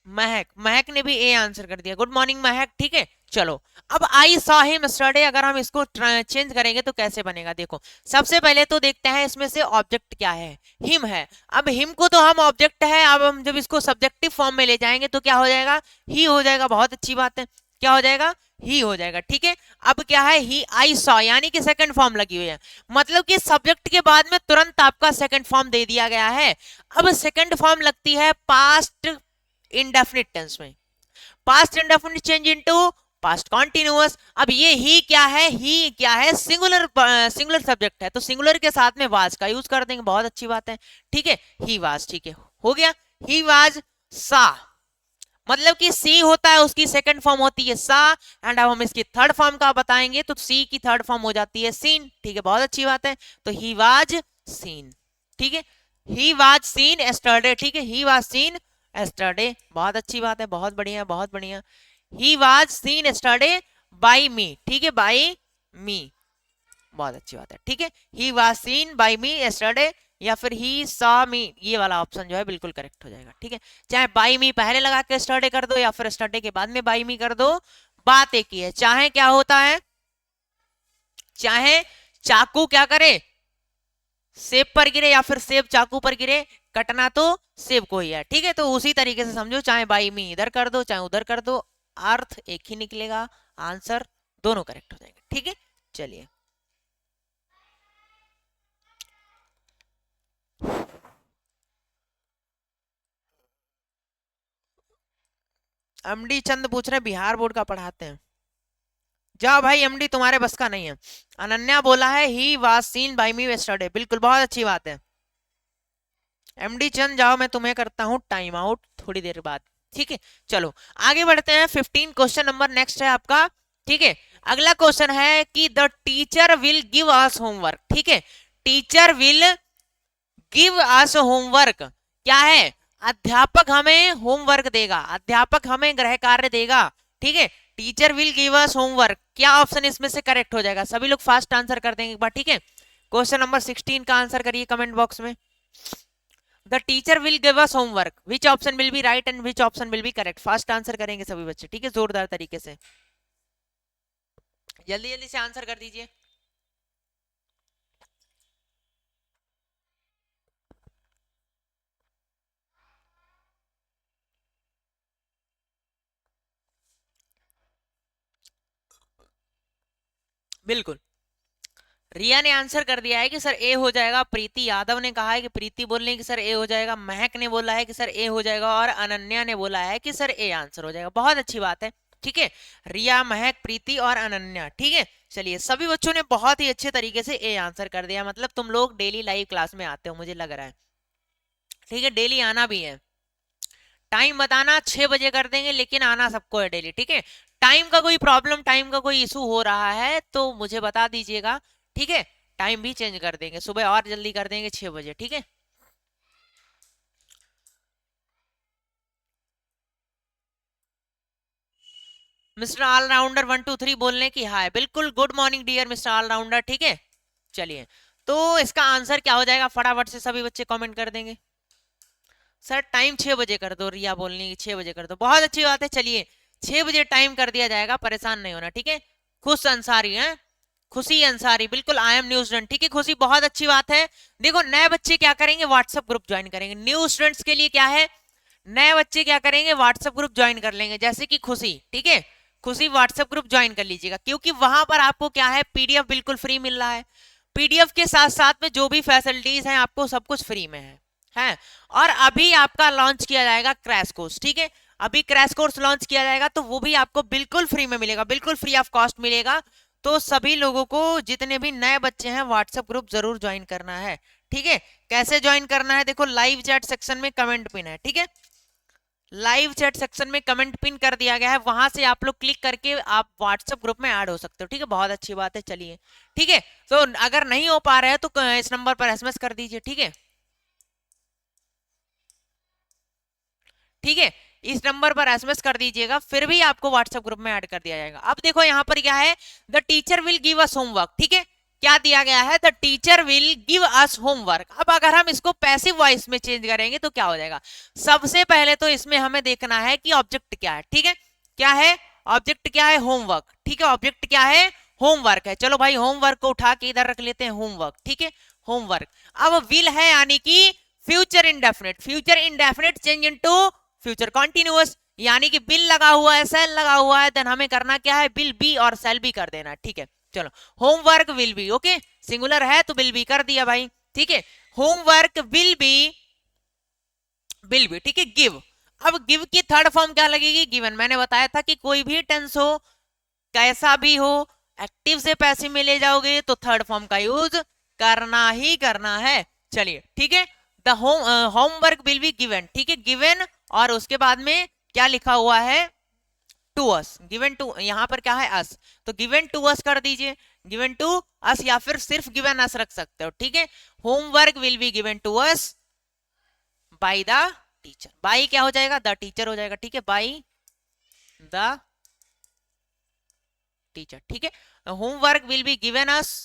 महक महक ने भी ए आंसर कर दिया, गुड मॉर्निंग महक। ठीक है, चलो अब आई सॉ हिम यस्टरडे, अगर हम इसको चेंज करेंगे तो कैसे बनेगा, देखो सबसे पहले तो देखते हैं इसमें से ऑब्जेक्ट क्या है, हिम है। अब हिम को तो हम ऑब्जेक्ट है, अब हम जब इसको सब्जेक्टिव फॉर्म में ले जाएंगे तो क्या हो जाएगा, ही हो जाएगा। बहुत अच्छी बात है, क्या हो जाएगा, ही हो जाएगा। ठीक है, अब क्या है, ही आई सॉ, यानी कि सेकंड फॉर्म लगी हुई है, मतलब कि सब्जेक्ट के बाद में तुरंत आपका सेकंड फॉर्म दे दिया गया है। अब सेकंड फॉर्म लगती है पास्ट इंडेफिनिट टेंस में, past indefinite change into past continuous. अब ये ही क्या है, ही क्या है, सिंगुलर सिंगुलर सब्जेक्ट है, तो सिंगुलर के साथ में वाज का यूज कर देंगे, बहुत अच्छी बात है। ठीक है, ही वाज, ठीक है हो गया, ही वाज सा, मतलब कि सी होता है उसकी सेकंड फॉर्म होती है सा, एंड अब हम इसकी थर्ड फॉर्म का बताएंगे तो सी की थर्ड फॉर्म हो जाती है सीन। ठीक है, बहुत अच्छी बात है, तो ही वाज सीन। ठीक है, ही वाज सीन एस्टरडे। ठीक है, ही वाज सीन एस्टरडे, बहुत अच्छी बात है, बहुत बढ़िया बहुत बढ़िया। He was seen yesterday by me. ठीक है, बाई मी, बहुत अच्छी बात है। ठीक है, he was scene by me yesterday, या फिर ही सॉ मी, ये वाला ऑप्शन जो है बिल्कुल करेक्ट हो जाएगा। ठीक है, चाहे बाई मी पहले लगा के स्टरडे कर दो या फिर स्टरडे के बाद में बाई मी कर दो, बात एक ही है। चाहे क्या होता है, चाहे चाकू क्या करे, सेब पर गिरे या फिर सेब चाकू पर गिरे, कटना तो सेब को ही है। ठीक है, तो उसी तरीके से समझो, चाहे बाई मी इधर कर दो चाहे उधर कर दो, अर्थ एक ही निकलेगा, आंसर दोनों करेक्ट हो जाएंगे। ठीक है, चलिए एमडी चंद पूछ रहे बिहार बोर्ड का पढ़ाते हैं, जाओ भाई एमडी, तुम्हारे बस का नहीं है। अनन्या बोला है he was seen by me yesterday, बिल्कुल बहुत अच्छी बात है। एमडी चंद जाओ, मैं तुम्हें करता हूँ टाइम आउट थोड़ी देर बाद। ठीक है, चलो आगे बढ़ते हैं। 15 क्वेश्चन नंबर नेक्स्ट है आपका। ठीक है, अगला क्वेश्चन है कि the teacher will give us homework. ठीक है, teacher will give us homework क्या है, अध्यापक हमें होमवर्क देगा, अध्यापक हमें गृह कार्य देगा। ठीक है, teacher will give us homework, क्या ऑप्शन इसमें से करेक्ट हो जाएगा, सभी लोग फास्ट आंसर कर देंगे एक बार। ठीक है, क्वेश्चन नंबर 16 का आंसर करिए कमेंट बॉक्स में। The teacher will give us homework, which option will be right and which option will be correct, fast answer करेंगे सभी बच्चे। ठीक है, जोरदार तरीके से जल्दी जल्दी से आंसर कर दीजिए। बिल्कुल, रिया ने आंसर कर दिया है कि सर ए हो जाएगा। प्रीति यादव ने कहा है कि प्रीति बोल रही है कि सर ए हो जाएगा। महक ने बोला है कि सर ए हो जाएगा, और अनन्या ने बोला है कि सर ए आंसर हो जाएगा। बहुत अच्छी बात है, ठीक है। रिया, महक, प्रीति और अनन्या, ठीक है। चलिए, सभी बच्चों ने बहुत ही अच्छे तरीके से ए आंसर कर दिया। मतलब तुम लोग डेली लाइव क्लास में आते हो, मुझे लग रहा है, ठीक है। डेली आना भी है। टाइम बताना 6 बजे कर देंगे, लेकिन आना सबको है डेली, ठीक है। टाइम का कोई प्रॉब्लम, टाइम का कोई इशू हो रहा है तो मुझे बता दीजिएगा, ठीक है। टाइम भी चेंज कर देंगे, सुबह और जल्दी कर देंगे 6 बजे, ठीक है। मिस्टर ऑलराउंडर 1 2 3 बोलने की हाय, बिल्कुल। Good morning dear mister allrounder, ठीक है। चलिए, तो इसका आंसर क्या हो जाएगा, फटाफट से सभी बच्चे कमेंट कर देंगे। सर टाइम 6 बजे कर दो, रिया बोलनी की 6 बजे कर दो। बहुत अच्छी बात है, चलिए 6 बजे टाइम कर दिया जाएगा, परेशान नहीं होना, ठीक है। खुश अंसारी है, खुशी अंसारी, बिल्कुल। आई एम न्यू स्टूडेंट, ठीक है खुशी, बहुत अच्छी बात है। देखो, नए बच्चे क्या करेंगे, व्हाट्सएप ग्रुप ज्वाइन करेंगे। न्यू स्टूडेंट्स के लिए क्या है, नए बच्चे क्या करेंगे, व्हाट्सएप ग्रुप ज्वाइन कर लेंगे, जैसे कि खुशी, ठीक है। खुशी व्हाट्सएप ग्रुप ज्वाइन कर लीजिएगा, क्योंकि वहां पर आपको क्या है, पीडीएफ बिल्कुल फ्री मिल रहा है। पीडीएफ के साथ साथ में जो भी फैसिलिटीज हैं आपको सब कुछ फ्री में है। और अभी आपका लॉन्च किया जाएगा क्रैश कोर्स, ठीक है। अभी क्रैश कोर्स लॉन्च किया जाएगा, तो वो भी आपको बिल्कुल फ्री में मिलेगा, बिल्कुल फ्री ऑफ कॉस्ट मिलेगा। तो सभी लोगों को, जितने भी नए बच्चे हैं, व्हाट्सएप ग्रुप जरूर ज्वाइन करना है, ठीक है। कैसे ज्वाइन करना है, देखो लाइव चैट सेक्शन में कमेंट पिन है, ठीक है। लाइव चैट सेक्शन में कमेंट पिन कर दिया गया है, वहां से आप लोग क्लिक करके आप व्हाट्सएप ग्रुप में ऐड हो सकते हो, ठीक है। बहुत अच्छी बात है, चलिए, ठीक है। तो अगर नहीं हो पा रहे हैं तो इस नंबर पर एसएमएस कर दीजिए, ठीक है, ठीक है। इस नंबर पर एसएमएस कर दीजिएगा, फिर भी आपको व्हाट्सएप ग्रुप में ऐड कर दिया जाएगा। अब देखो यहाँ पर क्या है, the teacher will give us homework, ठीक है। क्या दिया गया है, the teacher will give us homework. अब अगर हम इसको पैसिव वॉइस में चेंज करेंगे तो क्या हो जाएगा। सबसे पहले तो इसमें हमें देखना है कि ऑब्जेक्ट क्या है, ठीक है। क्या है ऑब्जेक्ट, क्या है, होमवर्क, ठीक है। ऑब्जेक्ट क्या है, होमवर्क है। चलो भाई, होमवर्क को उठा के इधर रख लेते हैं, होमवर्क, ठीक है, होमवर्क। अब विल है, यानी कि future indefinite, future indefinite change into future continuous, यानी कि बिल लगा हुआ है, सेल लगा हुआ है, देन हमें करना क्या है, बिल बी और सेल बी कर देना, ठीक है। चलो, homework will B, okay, singular है तो बिल बी कर दिया भाई, ठीक है। होमवर्क विल बी, ठीक है, गिव। अब गिव की थर्ड फॉर्म क्या लगेगी, गिवन। मैंने बताया था कि कोई भी टेंस हो, कैसा भी हो, एक्टिव से पैसिव में ले जाओगे तो थर्ड फॉर्म का यूज करना ही करना है। चलिए, ठीक है। The homework will be given, ठीक है, गिवन। और उसके बाद में क्या लिखा हुआ है, टू अस, गिवन टू, यहां पर क्या है, अस, तो गिवन टू अस कर दीजिए, गिवन टू अस, या फिर सिर्फ गिवन अस रख सकते हो, ठीक है। Homework will be given to us by the teacher. By क्या हो जाएगा, द टीचर हो जाएगा, ठीक है, बाई द टीचर, ठीक है। Homework will be given us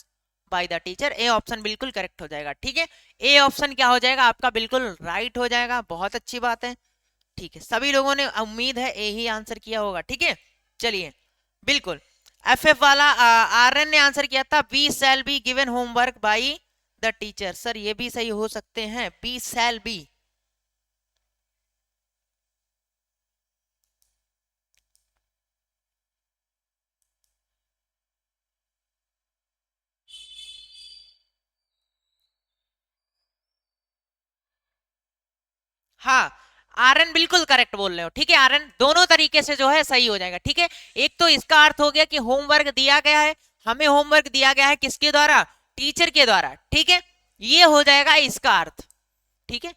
by the teacher, A option बिल्कुल करेक्ट हो जाएगा, ठीक है। ए ऑप्शन क्या हो जाएगा आपका, बिल्कुल राइट हो जाएगा। बहुत अच्छी बात है, ठीक है। सभी लोगों ने, उम्मीद है, ए ही आंसर किया होगा, ठीक है। चलिए, बिल्कुल। एफ वाला आरएन ने आंसर किया था, B shall be given homework by the teacher. Sir ये भी सही हो सकते हैं, बी शैल बी। हाँ, आरएन बिल्कुल करेक्ट बोल रहे हो, ठीक है। आरएन दोनों तरीके से जो है सही हो जाएगा, ठीक है। एक तो इसका अर्थ हो गया कि होमवर्क दिया गया है, हमें होमवर्क दिया गया है किसके द्वारा, टीचर के द्वारा, ठीक है। ये हो जाएगा इसका अर्थ, ठीक है।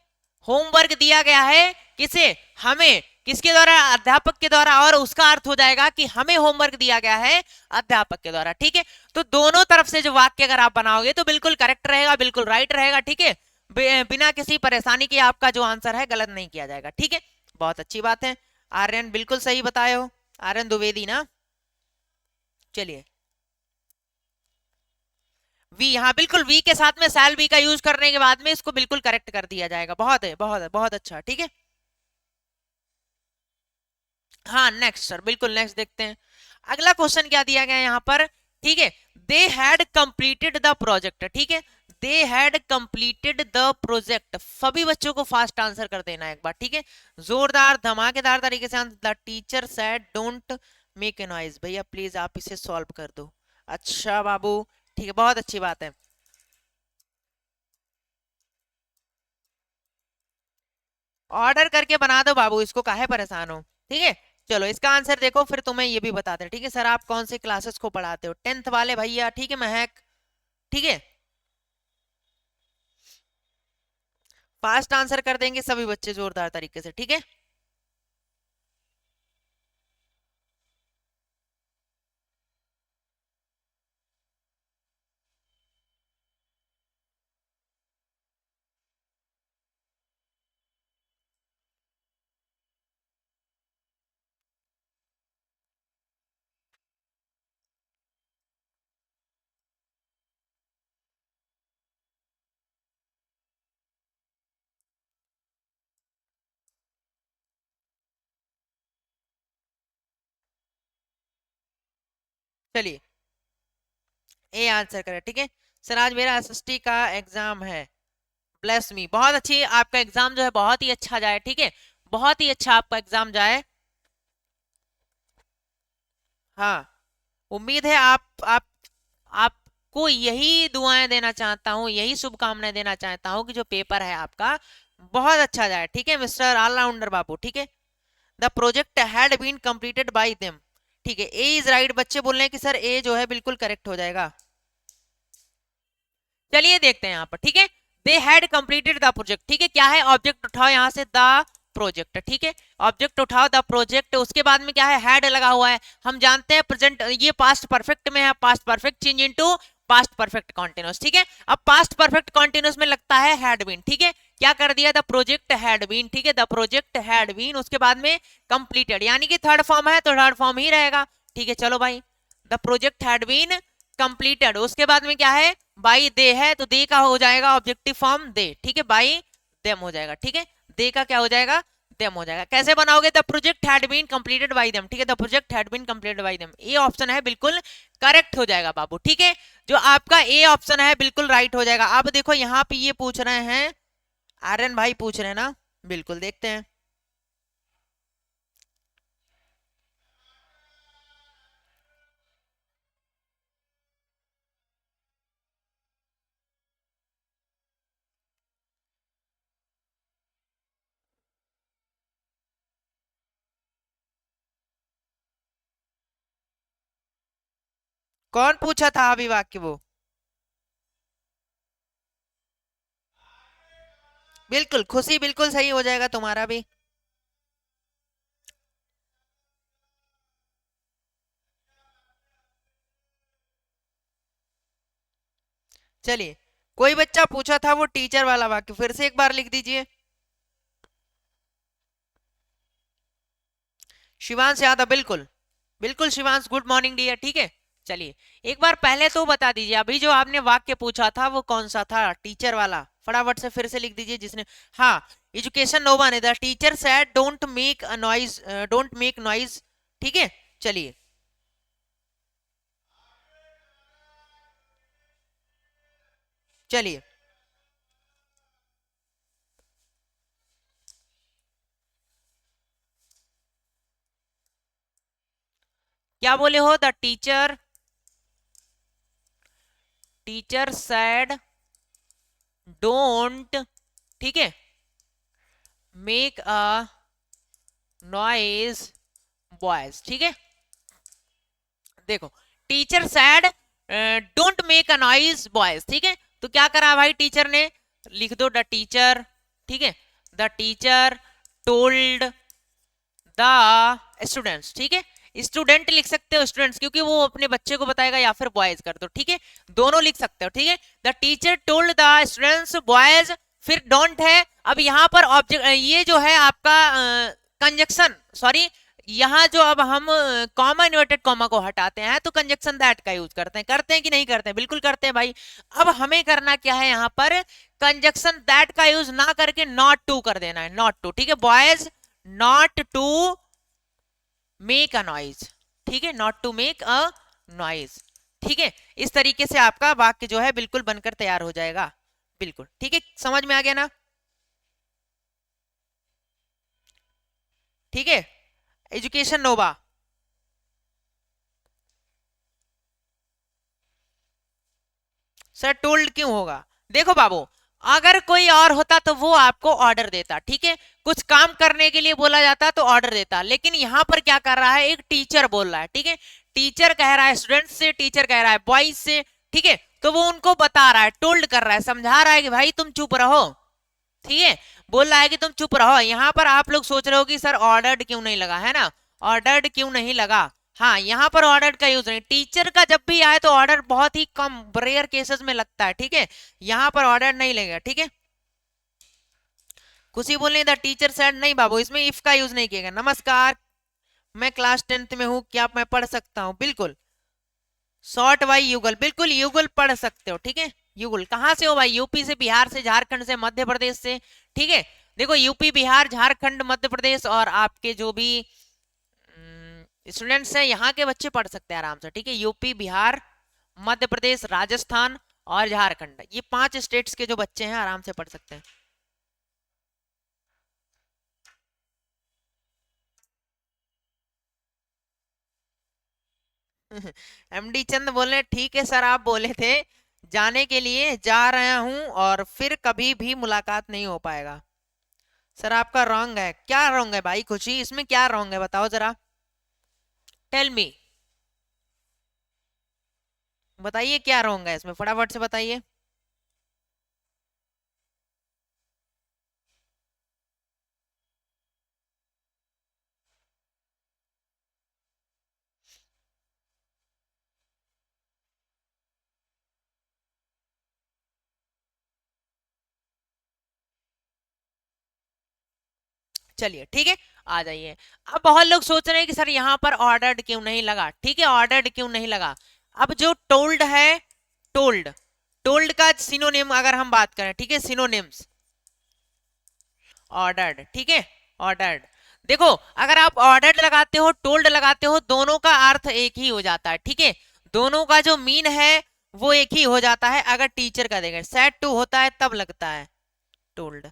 होमवर्क दिया गया है किसे, हमें, किसके द्वारा, अध्यापक के द्वारा, और उसका अर्थ हो जाएगा कि हमें होमवर्क दिया गया है अध्यापक के द्वारा, ठीक है। तो दोनों तरफ से जो वाक्य अगर आप बनाओगे तो बिल्कुल करेक्ट रहेगा, बिल्कुल राइट रहेगा, ठीक है। बिना किसी परेशानी के आपका जो आंसर है गलत नहीं किया जाएगा, ठीक है। बहुत अच्छी बात है, आर्यन बिल्कुल सही बताए हो, आर्यन द्विवेदी ना। चलिए, वी, हाँ बिल्कुल, वी के साथ में सैल बी का यूज करने के बाद में इसको बिल्कुल करेक्ट कर दिया जाएगा। बहुत है, बहुत है, बहुत अच्छा, ठीक है। हाँ नेक्स्ट सर, बिल्कुल नेक्स्ट देखते हैं। अगला क्वेश्चन क्या दिया गया है यहाँ पर, ठीक है, they had completed the project, ठीक है, they had completed the project. सभी बच्चों को फास्ट आंसर कर देना है एक बार, ठीक है, जोरदार धमाकेदार तरीके से। The teacher said don't make a noise. भैया प्लीज आप इसे सॉल्व कर दो। अच्छा बाबू, ठीक है, बहुत अच्छी बात है। ऑर्डर करके बना दो बाबू, इसको काहे परेशान हो, ठीक है। चलो इसका आंसर देखो, फिर तुम्हें ये भी बताते हैं, ठीक है। सर आप कौन से क्लासेस को पढ़ाते हो? 10th वाले भैया, ठीक है, महक, ठीक है। फास्ट आंसर कर देंगे सभी बच्चे जोरदार तरीके से, ठीक है। चलिए ए आंसर करें, ठीक है। सर आज मेरा एसएसटी का एग्जाम है। ब्लेस मी, बहुत अच्छी, आपका एग्जाम जो है बहुत ही अच्छा जाए, ठीक है, बहुत ही अच्छा आपका एग्जाम जाए। हाँ, उम्मीद है आपको यही दुआएं देना चाहता हूँ, यही शुभकामनाएं देना चाहता हूँ कि जो पेपर है आपका बहुत अच्छा जाए, ठीक है मिस्टर ऑलराउंडर बाबू, ठीक है। The project had been completed by them, ठीक है, ए इज राइट। बच्चे बोल रहे हैं कि सर ए जो है बिल्कुल करेक्ट हो जाएगा। चलिए देखते हैं यहाँ पर, ठीक है। They had completed the project, ठीक है, क्या है, ऑब्जेक्ट उठाओ यहाँ से, द प्रोजेक्ट, ठीक है, ऑब्जेक्ट उठाओ द प्रोजेक्ट, उसके बाद में क्या है, हैड लगा हुआ है। हम जानते हैं प्रेजेंट, ये पास्ट परफेक्ट में है, past perfect change into past perfect continuous, ठीक है। अब पास्ट परफेक्ट कॉन्टिन्यूस में लगता है हैड बीन, ठीक है, क्या कर दिया, द प्रोजेक्ट हैड बीन, ठीक है, द प्रोजेक्ट हैड बीन, उसके बाद में कंप्लीटेड, यानी कि थर्ड फॉर्म है तो थर्ड फॉर्म ही रहेगा, ठीक है। चलो भाई, the project had been completed, उसके बाद में क्या है, बाई दे है तो दे का हो जाएगा ऑब्जेक्टिव फॉर्म दे, ठीक है, बाई देम हो जाएगा, ठीक है, दे का क्या हो जाएगा, देम हो जाएगा। कैसे बनाओगे, the project had been completed by them, ठीक है, the project had been completed by them, ये ऑप्शन है बिल्कुल करेक्ट हो जाएगा बाबू, ठीक है, जो आपका ए ऑप्शन है बिल्कुल राइट हो जाएगा। अब देखो यहाँ पे ये पूछ रहे हैं, आर्यन भाई पूछ रहे हैं ना, बिल्कुल देखते हैं। कौन पूछा था अभी वाक्य वो? बिल्कुल खुशी, बिल्कुल सही हो जाएगा तुम्हारा भी। चलिए, कोई बच्चा पूछा था वो टीचर वाला वाक्य, फिर से एक बार लिख दीजिए। शिवांश यादव, बिल्कुल बिल्कुल शिवांश, गुड मॉर्निंग डियर, ठीक है। चलिए एक बार पहले तो बता दीजिए, अभी जो आपने वाक्य पूछा था वो कौन सा था, टीचर वाला, फटाफट से फिर से लिख दीजिए जिसने। हाँ, education no one, the teacher said don't make a noise, don't make noise, ठीक है। चलिए चलिए, क्या बोले हो, the teacher, teacher said don't, ठीक है, मेक अ नॉइज बॉयज, ठीक है। देखो, teacher said don't make a noise boys, ठीक है, तो क्या करा भाई टीचर ने, लिख दो द टीचर, ठीक है, the teacher told the students, ठीक है, स्टूडेंट लिख सकते हो स्टूडेंट्स, क्योंकि वो अपने बच्चे को बताएगा, या फिर बॉयज कर दो, ठीक है, दोनों लिख सकते हो, ठीक है। The teacher told the students boys, फिर डोंट है। अब यहाँ पर ऑब्जेक्ट, ये जो है आपका कंजक्शन, सॉरी, यहाँ जो अब हम कॉमा इन्वर्टेड कॉमा को हटाते हैं तो कंजक्शन दैट का यूज करते हैं कि नहीं करते हैं, बिल्कुल करते हैं भाई। अब हमें करना क्या है, यहाँ पर कंजक्शन दैट का यूज ना करके नॉट टू कर देना है, नॉट टू, ठीक है, boys not to make a noise, ठीक है, not to make a noise, ठीक है, इस तरीके से आपका वाक्य जो है बिल्कुल बनकर तैयार हो जाएगा। बिल्कुल ठीक है, समझ में आ गया ना? ठीक है, एजुकेशन नोवा। सर टोल्ड क्यों होगा? देखो बाबू, अगर कोई और होता तो वो आपको ऑर्डर देता, ठीक है, कुछ काम करने के लिए बोला जाता तो ऑर्डर देता, लेकिन यहाँ पर क्या कर रहा है, एक टीचर बोल रहा है, ठीक है, टीचर कह रहा है स्टूडेंट से, टीचर कह रहा है बॉयज से, ठीक है, तो वो उनको बता रहा है, टोल्ड कर रहा है, समझा रहा है कि भाई तुम चुप रहो, ठीक है, बोल रहा है कि तुम चुप रहो। यहाँ पर आप लोग सोच रहे हो कि सर ऑर्डर्ड क्यों नहीं लगा, है ना, ऑर्डर्ड क्यों नहीं लगा? हाँ, यहाँ पर ऑर्डर का यूज नहीं, टीचर का जब भी आए तो ऑर्डर बहुत ही कम रेयर केसेस में लगता है, ठीक है, यहाँ पर ऑर्डर नहीं लगेगा, ठीक है। खुशी बोलने द टीचर सेड, नहीं बाबू, इसमें इफ का यूज नहीं किया। नमस्कार, मैं क्लास 10th में हूँ, क्या मैं पढ़ सकता हूँ? बिल्कुल। शॉर्ट बाई युगल, बिल्कुल युगल पढ़ सकते हो, ठीक है। युगल कहाँ से हो भाई? यूपी से, बिहार से, झारखंड से, मध्य प्रदेश से, ठीक है। देखो यूपी, बिहार, झारखंड, मध्य प्रदेश और आपके जो भी स्टूडेंट्स हैं यहाँ के बच्चे पढ़ सकते हैं आराम से, ठीक है। यूपी, बिहार, मध्य प्रदेश, राजस्थान और झारखंड, ये 5 स्टेट्स के जो बच्चे हैं आराम से पढ़ सकते हैं। एमडी चंद बोले ठीक है सर, आप बोले थे जाने के लिए, जा रहा हूं और फिर कभी भी मुलाकात नहीं हो पाएगा। सर आपका रॉन्ग है। क्या रॉन्ग है भाई खुशी, इसमें क्या रॉन्ग है बताओ जरा, टेल मी, बताइए क्या रॉन्ग है इसमें, फटाफट से बताइए। चलिए ठीक है, आ जाइए। अब बहुत लोग सोच रहे हैं कि सर यहाँ पर ऑर्डर्ड क्यों नहीं लगा, ठीक है, ऑर्डर्ड क्यों नहीं लगा। अब जो टोल्ड है, टोल्ड, टोल्ड का सिनोनिम अगर हम बात करें, ठीक है, सिनोनिम्स, ऑर्डर्ड, ठीक है, ऑर्डर्ड। देखो, अगर आप ऑर्डर्ड लगाते हो, टोल्ड लगाते हो, दोनों का अर्थ एक ही हो जाता है, ठीक है, दोनों का जो मीन है वो एक ही हो जाता है। अगर टीचर का देखें सेड टू होता है तब लगता है टोल्ड।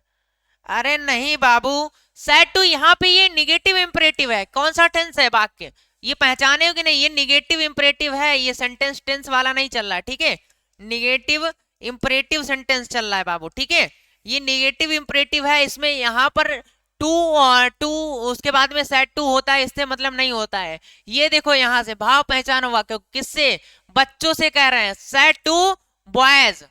अरे नहीं बाबू, सेड टू यहाँ पे ये निगेटिव इंपरेटिव है, कौन सा टेंस है वाक्य, ये पहचाने हो कि नहीं, ये निगेटिव इंपरेटिव है, ये सेंटेंस टेंस वाला नहीं चल रहा है, ठीक है, निगेटिव इंपरेटिव सेंटेंस चल रहा है बाबू, ठीक है, ये निगेटिव इंपरेटिव है, इसमें यहाँ पर टू और टू उसके बाद में सेड टू होता है, इससे मतलब नहीं होता है। ये देखो यहाँ से भाव पहचानो वाक्य, किससे, बच्चों से कह रहे हैं, सेड टू बॉयज,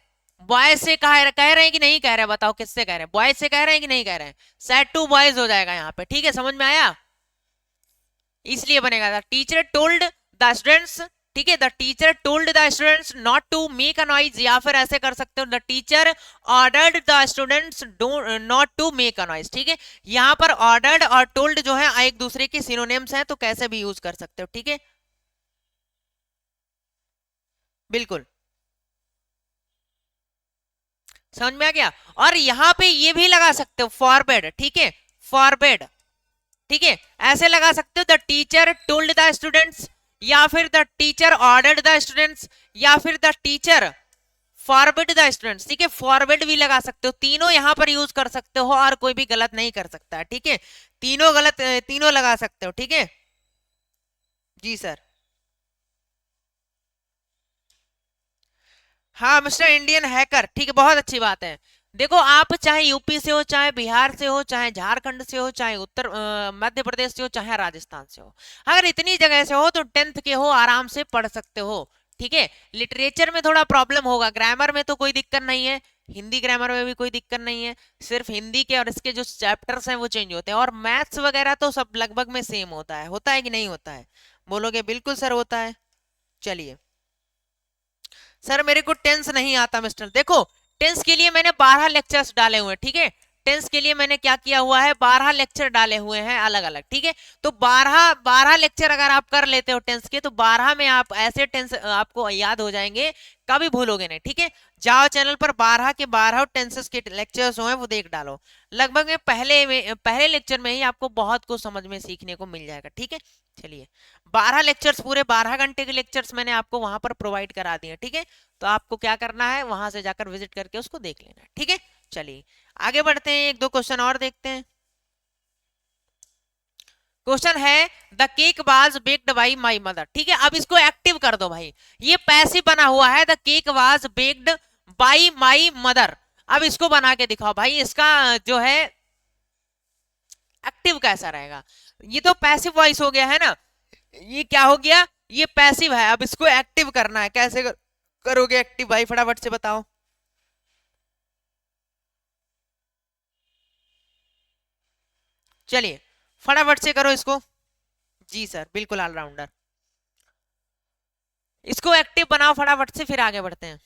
बॉयज से कह रहे हैं कि नहीं कह रहे हैं, बताओ किससे कह रहे हैं, बॉयज से कह रहे हैं कि नहीं कह रहे हैं, सेड टू बॉयज हो जाएगा यहाँ पे, ठीक है, समझ में आया, इसलिए बनेगा the teacher told the students, ठीक है, the teacher told the students not to make a noise, या फिर ऐसे कर सकते हो the teacher ordered the students not to make a noise, ठीक है, यहाँ पर ऑर्डर्ड और टोल्ड जो है एक दूसरे के सिनोनिम्स हैं, तो कैसे भी यूज कर सकते हो, ठीक है, बिल्कुल समझ में आ गया। और यहाँ पे ये भी लगा सकते हो फॉरवर्ड, ठीक है, फॉरवर्ड, ठीक है, ऐसे लगा सकते हो the teacher told the students, या फिर the teacher ordered the students, या फिर the teacher forward the students, ठीक है, फॉरवर्ड भी लगा सकते हो, तीनों यहाँ पर यूज कर सकते हो और कोई भी गलत नहीं कर सकता है, ठीक है, तीनों गलत, तीनों लगा सकते हो, ठीक है। जी सर। हाँ मिस्टर इंडियन हैकर, ठीक है, बहुत अच्छी बात है। देखो आप चाहे यूपी से हो, चाहे बिहार से हो, चाहे झारखंड से हो, चाहे उत्तर मध्य प्रदेश से हो, चाहे राजस्थान से हो, अगर इतनी जगह से हो तो 10th के हो आराम से पढ़ सकते हो, ठीक है। लिटरेचर में थोड़ा प्रॉब्लम होगा, ग्रामर में तो कोई दिक्कत नहीं है, हिंदी ग्रामर में भी कोई दिक्कत नहीं है, सिर्फ हिंदी के और इसके जो चैप्टर्स हैं वो चेंज होते हैं, और मैथ्स वगैरह तो सब लगभग में सेम होता है कि नहीं होता है? बोलोगे बिल्कुल सर होता है। चलिए, सर मेरे को टेंस नहीं आता मिस्टर, देखो टेंस के लिए मैंने 12 लेक्चर्स डाले हुए हैं, ठीक है, टेंस के लिए मैंने क्या किया हुआ है, 12 लेक्चर डाले हुए हैं अलग अलग, ठीक है। तो 12 लेक्चर अगर आप कर लेते हो टेंस के, तो 12 में आप ऐसे टेंस आपको याद हो जाएंगे, कभी भूलोगे नहीं, ठीक है। जाओ चैनल पर 12 के 12 टेंसेस के लेक्चर्स हुए वो देख डालो। लगभग में पहले लेक्चर में ही आपको बहुत कुछ समझ में सीखने को मिल जाएगा, ठीक है। चलिए, 12 लेक्चर्स, पूरे 12 घंटे के लेक्चर्स मैंने आपको वहां पर प्रोवाइड करा दिए, ठीक है। तो आपको क्या करना है, वहां से जाकर विजिट करके उसको देख लेना है, ठीक है। चलिए आगे बढ़ते हैं, एक दो क्वेश्चन और देखते हैं। क्वेश्चन है, the cake was baked by my mother, ठीक है। अब इसको एक्टिव कर दो भाई, ये पैसिव बना हुआ है, the cake was baked by my mother. अब इसको बना के दिखाओ भाई, इसका जो है एक्टिव कैसा रहेगा। ये तो पैसिव वॉइस हो गया है ना, ये क्या हो गया, ये पैसिव है। अब इसको एक्टिव करना है, कैसे करोगे एक्टिव भाई, फटाफट से बताओ। चलिए फटाफट से करो इसको। जी सर, बिल्कुल ऑलराउंडर। इसको एक्टिव बनाओ फटाफट से, फिर आगे बढ़ते हैं।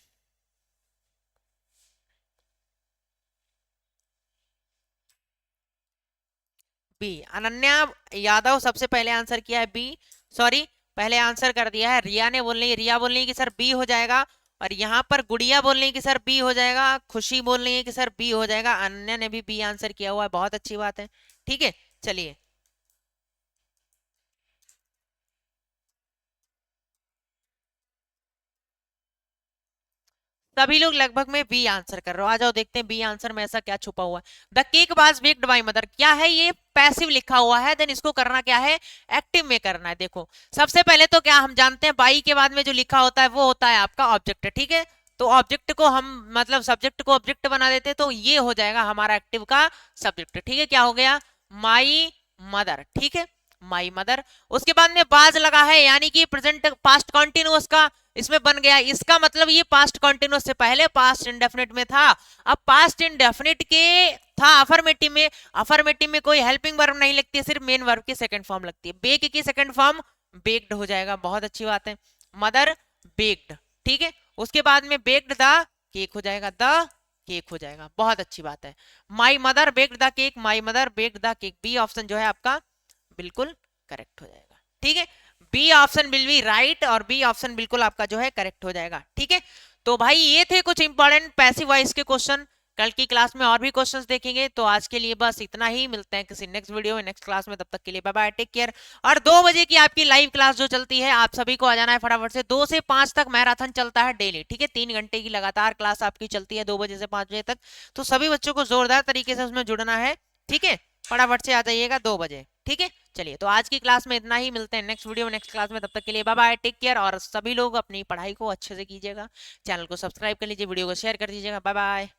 बी, अनन्या यादव सबसे पहले आंसर किया है बी, सॉरी पहले आंसर कर दिया है। रिया ने बोल रही, रिया बोल रही है कि सर बी हो जाएगा, और यहाँ पर गुड़िया बोल रही है कि सर बी हो जाएगा, खुशी बोल रही है कि सर बी हो जाएगा, अनन्या ने भी बी आंसर किया हुआ है, बहुत अच्छी बात है, ठीक है। चलिए सभी लोग लगभग में बी आंसर कर रहे हो, आ जाओ देखते हैं बी आंसर में ऐसा क्या छुपा हुआ है। The cake was baked by mother, क्या है ये, पैसिव लिखा हुआ है, देन इसको करना क्या है, एक्टिव में करना है। देखो सबसे पहले तो क्या हम जानते हैं, बाई के बाद में जो लिखा होता है वो होता है आपका ऑब्जेक्ट, ठीक है। तो ऑब्जेक्ट को हम मतलब सब्जेक्ट को ऑब्जेक्ट बना देते हैं, तो ये हो जाएगा हमारा एक्टिव का सब्जेक्ट, ठीक है। क्या हो गया, माई मदर, ठीक है, माई मदर। उसके बाद में बाज लगा है, यानी कि प्रेजेंट पास्ट कॉन्टिन्यूअस का इसमें बन गया, इसका मतलब ये पास्ट कॉन्टिन्यूअस से पहले पास्ट इंडेफिनिट में था। अब पास्ट इंडेफिनिट के था अफर्मेटिव में, अफर्मेटिव में कोई हेल्पिंग वर्ब नहीं लगती है, सिर्फ मेन वर्ब की सेकंड फॉर्म लगती है। बेक की सेकंड फॉर्म बेक्ड हो जाएगा, बहुत अच्छी बात है। मदर बेक्ड, ठीक है। उसके बाद में बेक्ड द केक हो जाएगा, द केक हो जाएगा, बहुत अच्छी बात है। My mother baked the cake, my mother baked the cake, B option जो है आपका बिल्कुल करेक्ट हो जाएगा, ठीक है। B option will be right, और बी ऑप्शन बिल्कुल आपका जो है करेक्ट हो जाएगा, ठीक है। तो भाई ये थे कुछ इंपॉर्टेंट पैसिव वॉइस के क्वेश्चन। कल की क्लास में और भी क्वेश्चंस देखेंगे, तो आज के लिए बस इतना ही, मिलते हैं किसी नेक्स्ट वीडियो में, नेक्स्ट क्लास में, तब तक के लिए बाय बाय, टेक केयर। और 2 बजे की आपकी लाइव क्लास जो चलती है, आप सभी को आ जाना है फटाफट से। 2 से 5 तक मैराथन चलता है डेली, ठीक है। 3 घंटे की लगातार क्लास आपकी चलती है 2 बजे से 5 बजे तक, तो सभी बच्चों को जोरदार तरीके से उसमें जुड़ना है, ठीक है। फटाफट से आ जाइएगा 2 बजे, ठीक है। चलिए तो आज की क्लास में इतना ही, मिलते हैं नेक्स्ट वीडियो में, नेक्स्ट क्लास में, तब तक के लिए बाय बाय, टेक केयर। और सभी लोग अपनी पढ़ाई को अच्छे से कीजिएगा, चैनल को सब्सक्राइब कर लीजिए, वीडियो को शेयर कर दीजिएगा, बाय बाय।